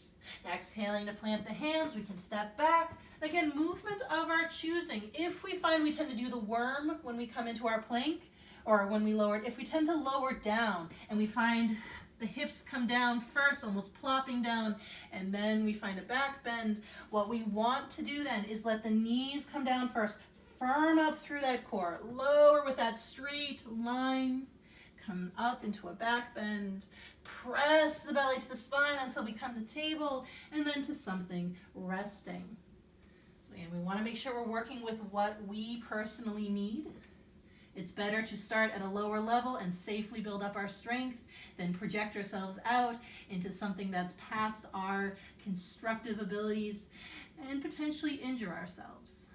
Exhaling to plant the hands, we can step back. Again, movement of our choosing. If we find we tend to do the worm when we come into our plank, or when we lower it, if we tend to lower down and we find the hips come down first, almost plopping down, and then we find a back bend, what we want to do then is let the knees come down first. Firm up through that core. Lower with that straight line. Come up into a back bend. Press the belly to the spine until we come to table, and then to something resting. So again, we want to make sure we're working with what we personally need. It's better to start at a lower level and safely build up our strength than project ourselves out into something that's past our constructive abilities and potentially injure ourselves.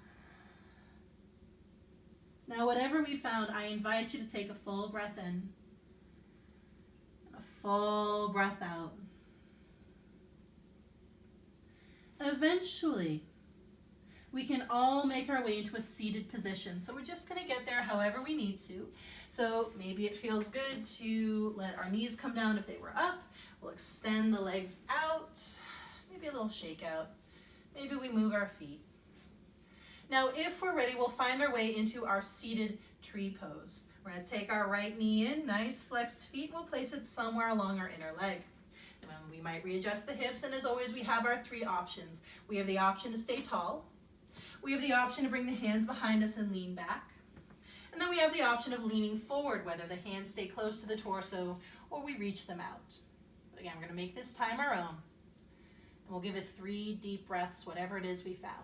Now, whatever we found, I invite you to take a full breath in. Full breath out. Eventually, we can all make our way into a seated position. So we're just going to get there however we need to. So maybe it feels good to let our knees come down if they were up. We'll extend the legs out. Maybe a little shake out. Maybe we move our feet. Now, if we're ready, we'll find our way into our seated tree pose. We're going to take our right knee in, nice flexed feet. We'll place it somewhere along our inner leg. And then we might readjust the hips, and as always, we have our three options. We have the option to stay tall. We have the option to bring the hands behind us and lean back. And then we have the option of leaning forward, whether the hands stay close to the torso or we reach them out. But again, we're going to make this time our own. And we'll give it 3 deep breaths, whatever it is we found.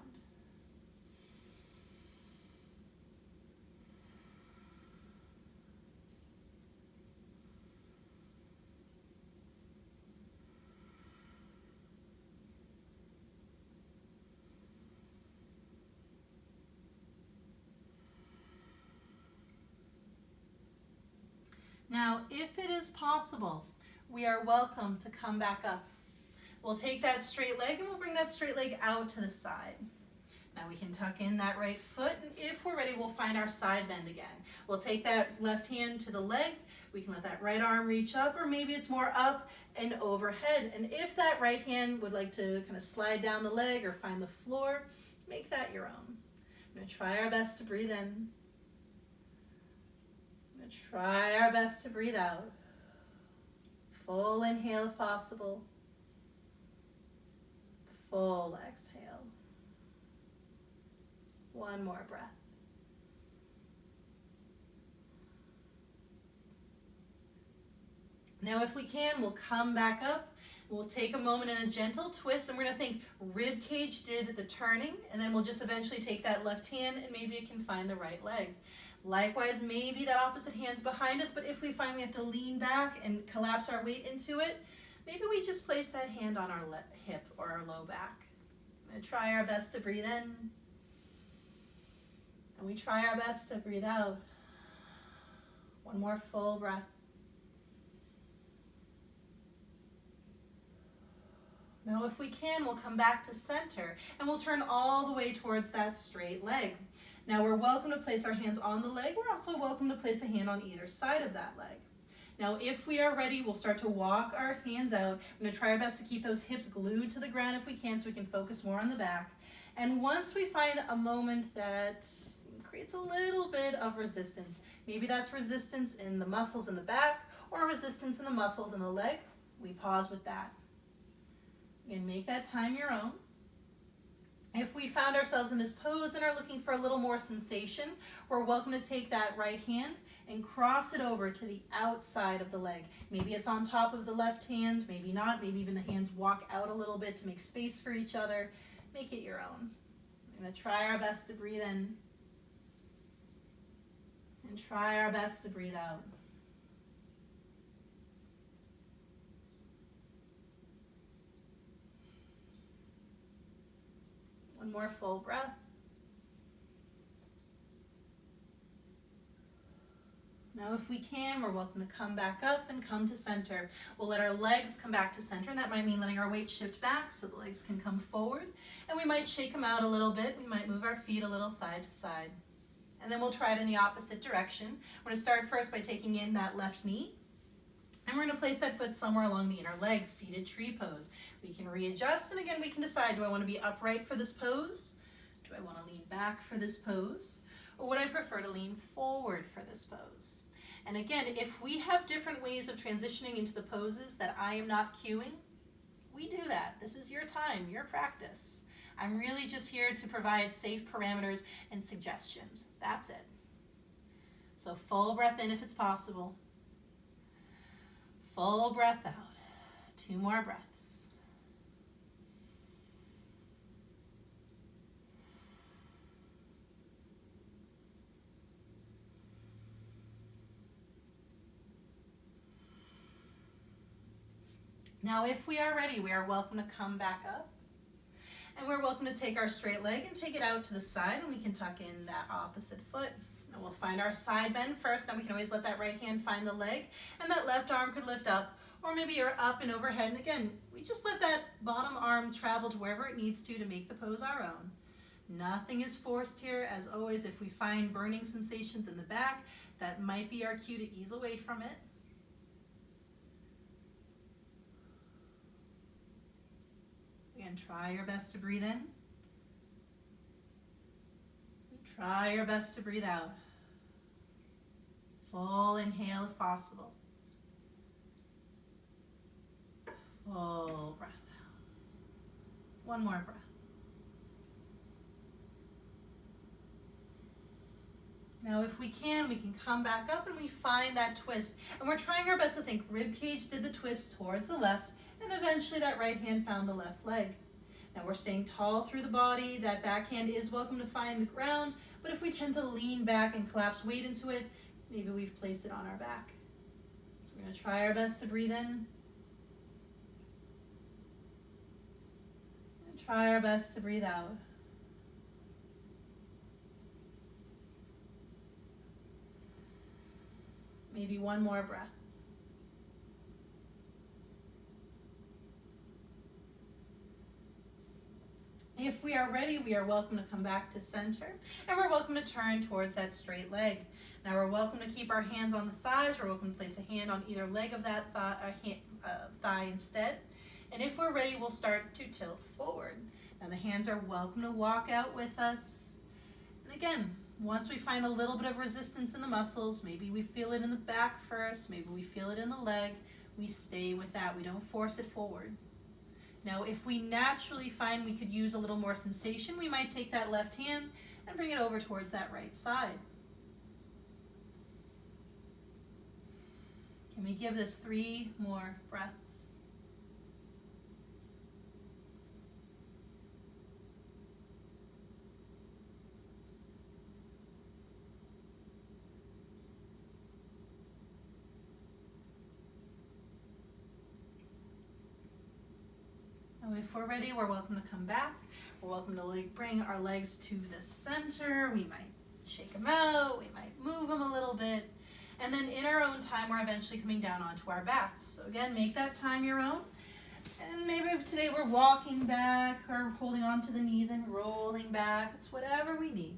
Now, if it is possible, we are welcome to come back up. We'll take that straight leg and we'll bring that straight leg out to the side. Now we can tuck in that right foot, and if we're ready, we'll find our side bend again. We'll take that left hand to the leg. We can let that right arm reach up, or maybe it's more up and overhead. And if that right hand would like to kind of slide down the leg or find the floor, make that your own. We're going to try our best to breathe in. Try our best to breathe out. Full inhale if possible. Full exhale. One more breath. Now, if we can, we'll come back up. We'll take a moment in a gentle twist, and we're going to think rib cage did the turning, and then we'll just eventually take that left hand, and maybe it can find the right leg. Likewise, maybe that opposite hand's behind us, but if we find we have to lean back and collapse our weight into it, maybe we just place that hand on our hip or our low back. And try our best to breathe in. And we try our best to breathe out. One more full breath. Now, if we can, we'll come back to center, and we'll turn all the way towards that straight leg. Now, we're welcome to place our hands on the leg. We're also welcome to place a hand on either side of that leg. Now, if we are ready, we'll start to walk our hands out. I'm going to try our best to keep those hips glued to the ground if we can, so we can focus more on the back. And once we find a moment that creates a little bit of resistance, maybe that's resistance in the muscles in the back or resistance in the muscles in the leg, we pause with that. And make that time your own. If we found ourselves in this pose and are looking for a little more sensation, we're welcome to take that right hand and cross it over to the outside of the leg. Maybe it's on top of the left hand, maybe not, maybe even the hands walk out a little bit to make space for each other. Make it your own. We're going to try our best to breathe in and try our best to breathe out. One more full breath. Now, if we can, we're welcome to come back up and come to center. We'll let our legs come back to center, and that might mean letting our weight shift back so the legs can come forward. And we might shake them out a little bit. We might move our feet a little side to side. And then we'll try it in the opposite direction. We're going to start first by taking in that left knee. And we're going to place that foot somewhere along the inner leg, seated tree pose. We can readjust, and again, we can decide, do I want to be upright for this pose? Do I want to lean back for this pose? Or would I prefer to lean forward for this pose? And again, if we have different ways of transitioning into the poses that I am not cueing, we do that. This is your time, your practice. I'm really just here to provide safe parameters and suggestions. That's it. So full breath in if it's possible. Full breath out. 2 more breaths. Now, if we are ready, we are welcome to come back up. And we're welcome to take our straight leg and take it out to the side, and we can tuck in that opposite foot. And we'll find our side bend first. Now we can always let that right hand find the leg, and that left arm could lift up, or maybe you're up and overhead. And again, we just let that bottom arm travel to wherever it needs to make the pose our own. Nothing is forced here. As always, if we find burning sensations in the back, that might be our cue to ease away from it. Again, try your best to breathe in. Try your best to breathe out. Full inhale if possible. Full breath out. One more breath. Now, if we can come back up and we find that twist. And we're trying our best to think rib cage did the twist towards the left, and eventually that right hand found the left leg. Now we're staying tall through the body. That back hand is welcome to find the ground, but if we tend to lean back and collapse weight into it, maybe we've placed it on our back. So we're going to try our best to breathe in. And try our best to breathe out. Maybe one more breath. If we are ready, we are welcome to come back to center, and we're welcome to turn towards that straight leg. Now we're welcome to keep our hands on the thighs. We're welcome to place a hand on either leg of that thigh instead. And if we're ready, we'll start to tilt forward. Now the hands are welcome to walk out with us. And again, once we find a little bit of resistance in the muscles, maybe we feel it in the back first, maybe we feel it in the leg, we stay with that. We don't force it forward. Now, if we naturally find we could use a little more sensation, we might take that left hand and bring it over towards that right side. Can we give this 3 more breaths? Now, if we're ready, we're welcome to come back. We're welcome to bring our legs to the center. We might shake them out. We might move them a little bit. And then in our own time, we're eventually coming down onto our backs. So again, make that time your own. And maybe today we're walking back or holding onto the knees and rolling back. It's whatever we need.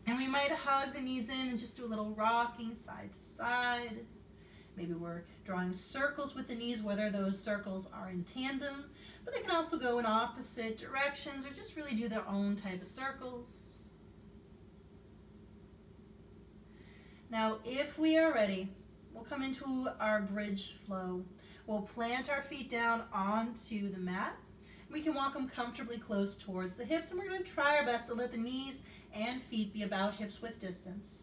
And we might hug the knees in and just do a little rocking side to side. Maybe we're drawing circles with the knees, whether those circles are in tandem, but they can also go in opposite directions or just really do their own type of circles. Now, if we are ready, we'll come into our bridge flow. We'll plant our feet down onto the mat. We can walk them comfortably close towards the hips, and we're going to try our best to let the knees and feet be about hips width distance.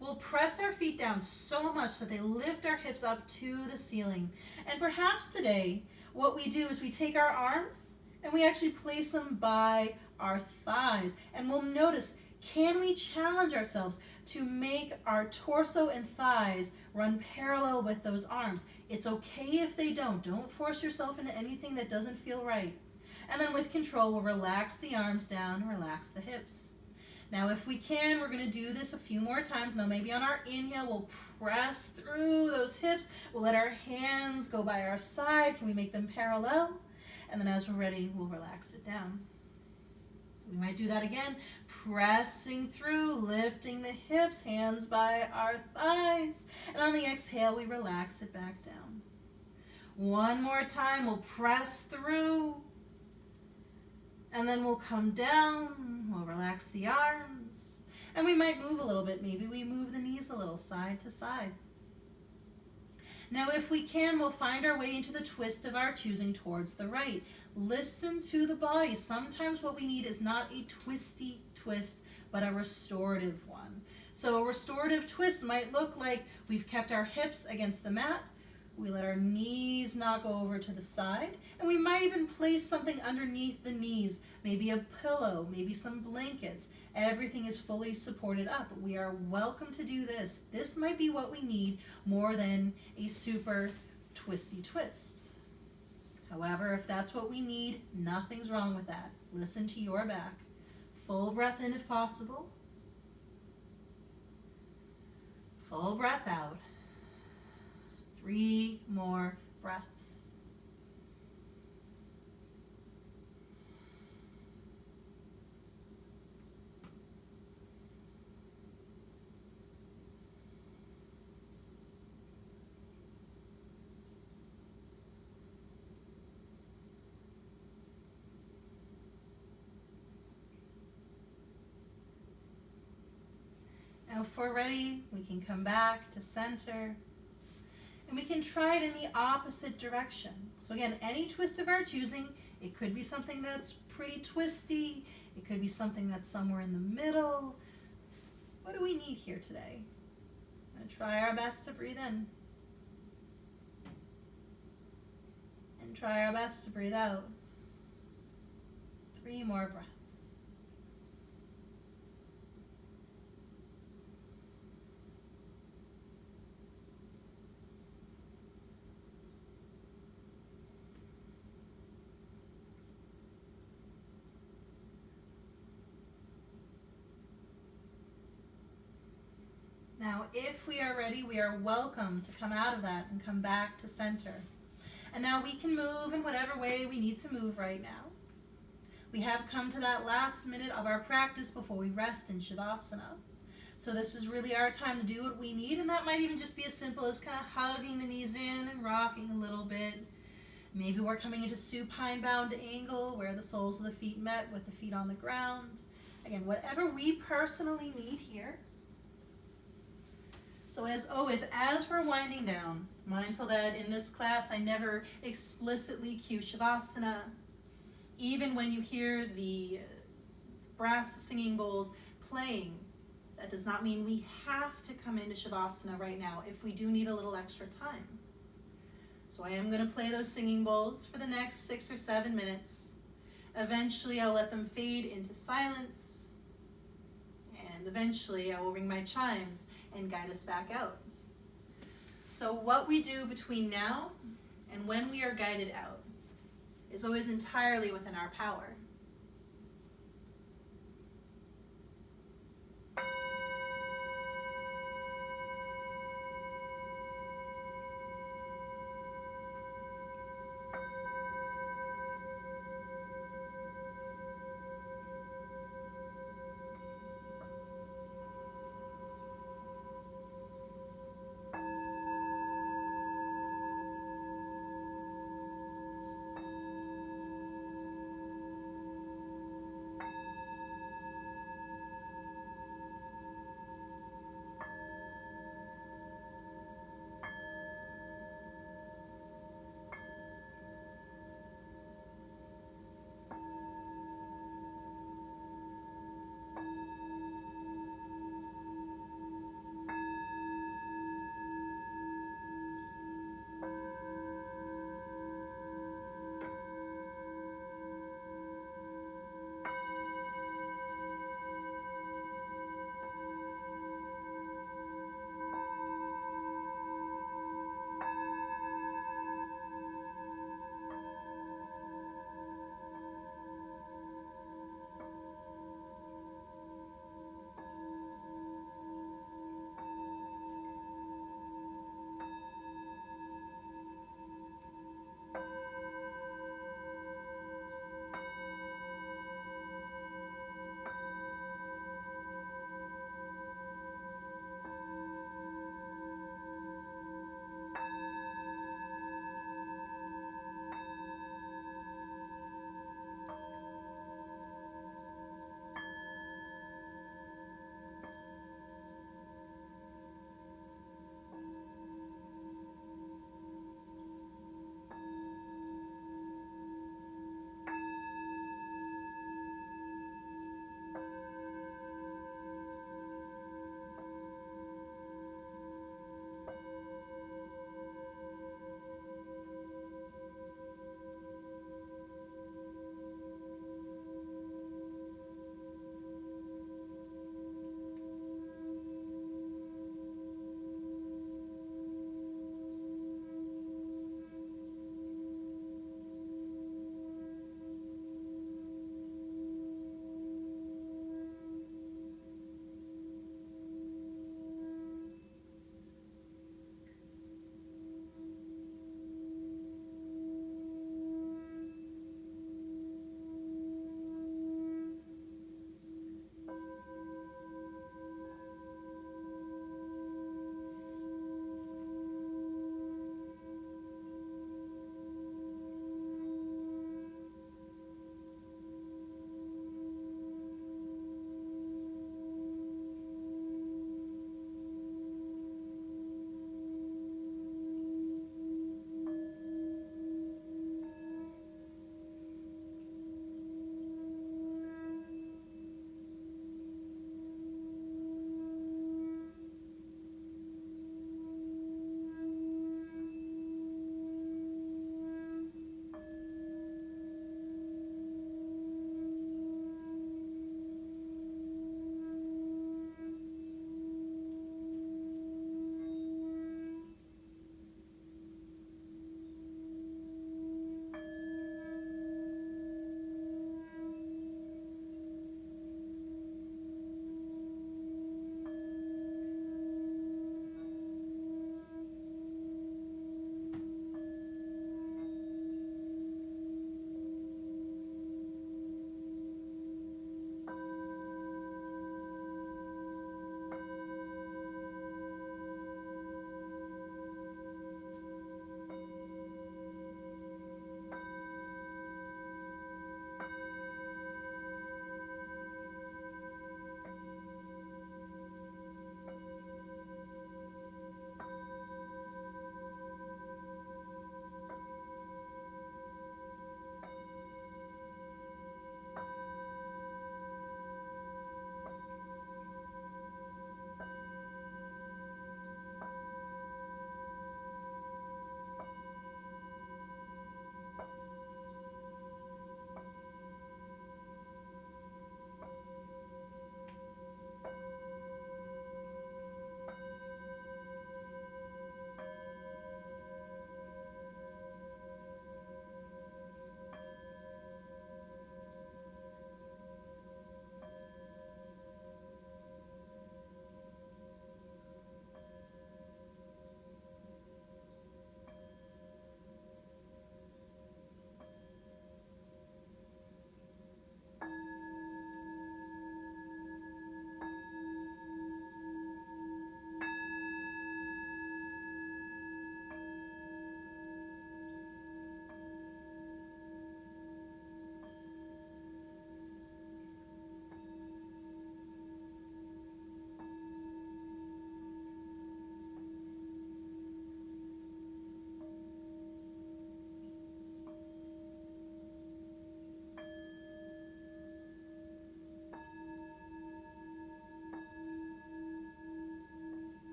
We'll press our feet down so much that they lift our hips up to the ceiling. And perhaps today, what we do is we take our arms and we actually place them by our thighs. And we'll notice, can we challenge ourselves to make our torso and thighs run parallel with those arms? It's okay if they don't. Don't force yourself into anything that doesn't feel right. And then with control, we'll relax the arms down and relax the hips. Now, if we can, we're going to do this a few more times. Now, maybe on our inhale, we'll press through those hips. We'll let our hands go by our side. Can we make them parallel? And then as we're ready, we'll relax it down. So we might do that again, pressing through, lifting the hips, hands by our thighs. And on the exhale, we relax it back down. One more time, we'll press through. And then we'll come down, we'll relax the arms, and we might move a little bit. Maybe we move the knees a little side to side. Now, if we can, we'll find our way into the twist of our choosing towards the right. Listen to the body. Sometimes what we need is not a twisty twist, but a restorative one. So a restorative twist might look like we've kept our hips against the mat. We let our knees not go over to the side, and we might even place something underneath the knees, maybe a pillow, maybe some blankets. Everything is fully supported up. We are welcome to do this. This might be what we need more than a super twisty twist. However, if that's what we need, nothing's wrong with that. Listen to your back. Full breath in if possible. Full breath out. 3 more breaths. Now, if we're ready, we can come back to center. And we can try it in the opposite direction. So again, any twist of our choosing, it could be something that's pretty twisty. It could be something that's somewhere in the middle. What do we need here today? I'm going to try our best to breathe in. And try our best to breathe out. 3 more breaths. Now, if we are ready, we are welcome to come out of that and come back to center. And now we can move in whatever way we need to move right now. We have come to that last minute of our practice before we rest in Shavasana. So this is really our time to do what we need, and that might even just be as simple as kind of hugging the knees in and rocking a little bit. Maybe we're coming into supine bound angle where the soles of the feet met with the feet on the ground. Again, whatever we personally need here. So as always, as we're winding down, mindful that in this class I never explicitly cue Shavasana. Even when you hear the brass singing bowls playing, that does not mean we have to come into Shavasana right now if we do need a little extra time. So I am going to play those singing bowls for the next 6 or 7 minutes. Eventually I'll let them fade into silence, and eventually I will ring my chimes and guide us back out. So what we do between now and when we are guided out is always entirely within our power.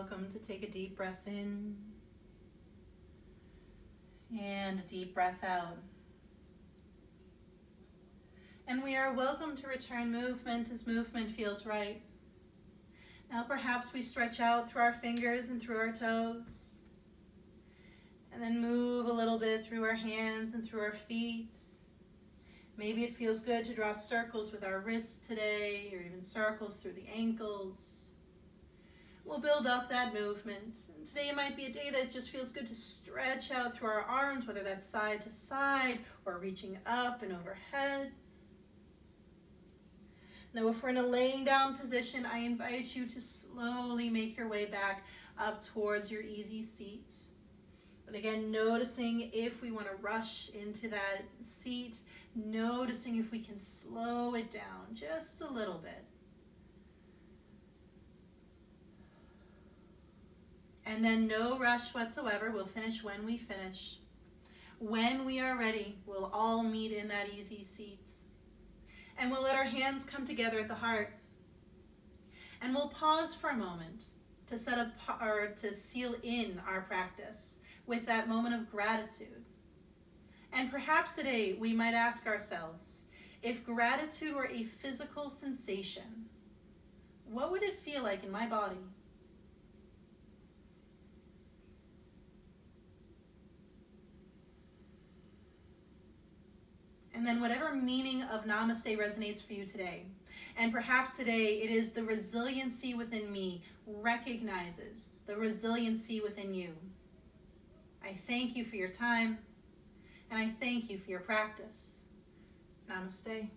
welcome to take a deep breath in and a deep breath out. And we are welcome to return movement as movement feels right. Now perhaps we stretch out through our fingers and through our toes, and then move a little bit through our hands and through our feet. Maybe it feels good to draw circles with our wrists today, or even circles through the ankles. We'll build up that movement. And today might be a day that just feels good to stretch out through our arms, whether that's side to side or reaching up and overhead. Now, if we're in a laying down position, I invite you to slowly make your way back up towards your easy seat. But again, noticing if we want to rush into that seat, noticing if we can slow it down just a little bit. And then no rush whatsoever. We'll finish when we finish. When we are ready, we'll all meet in that easy seat. And we'll let our hands come together at the heart. And we'll pause for a moment to set up or to seal in our practice with that moment of gratitude. And perhaps today we might ask ourselves, if gratitude were a physical sensation, what would it feel like in my body? And then whatever meaning of Namaste resonates for you today. And perhaps today it is the resiliency within me recognizes the resiliency within you. I thank you for your time, and I thank you for your practice. Namaste.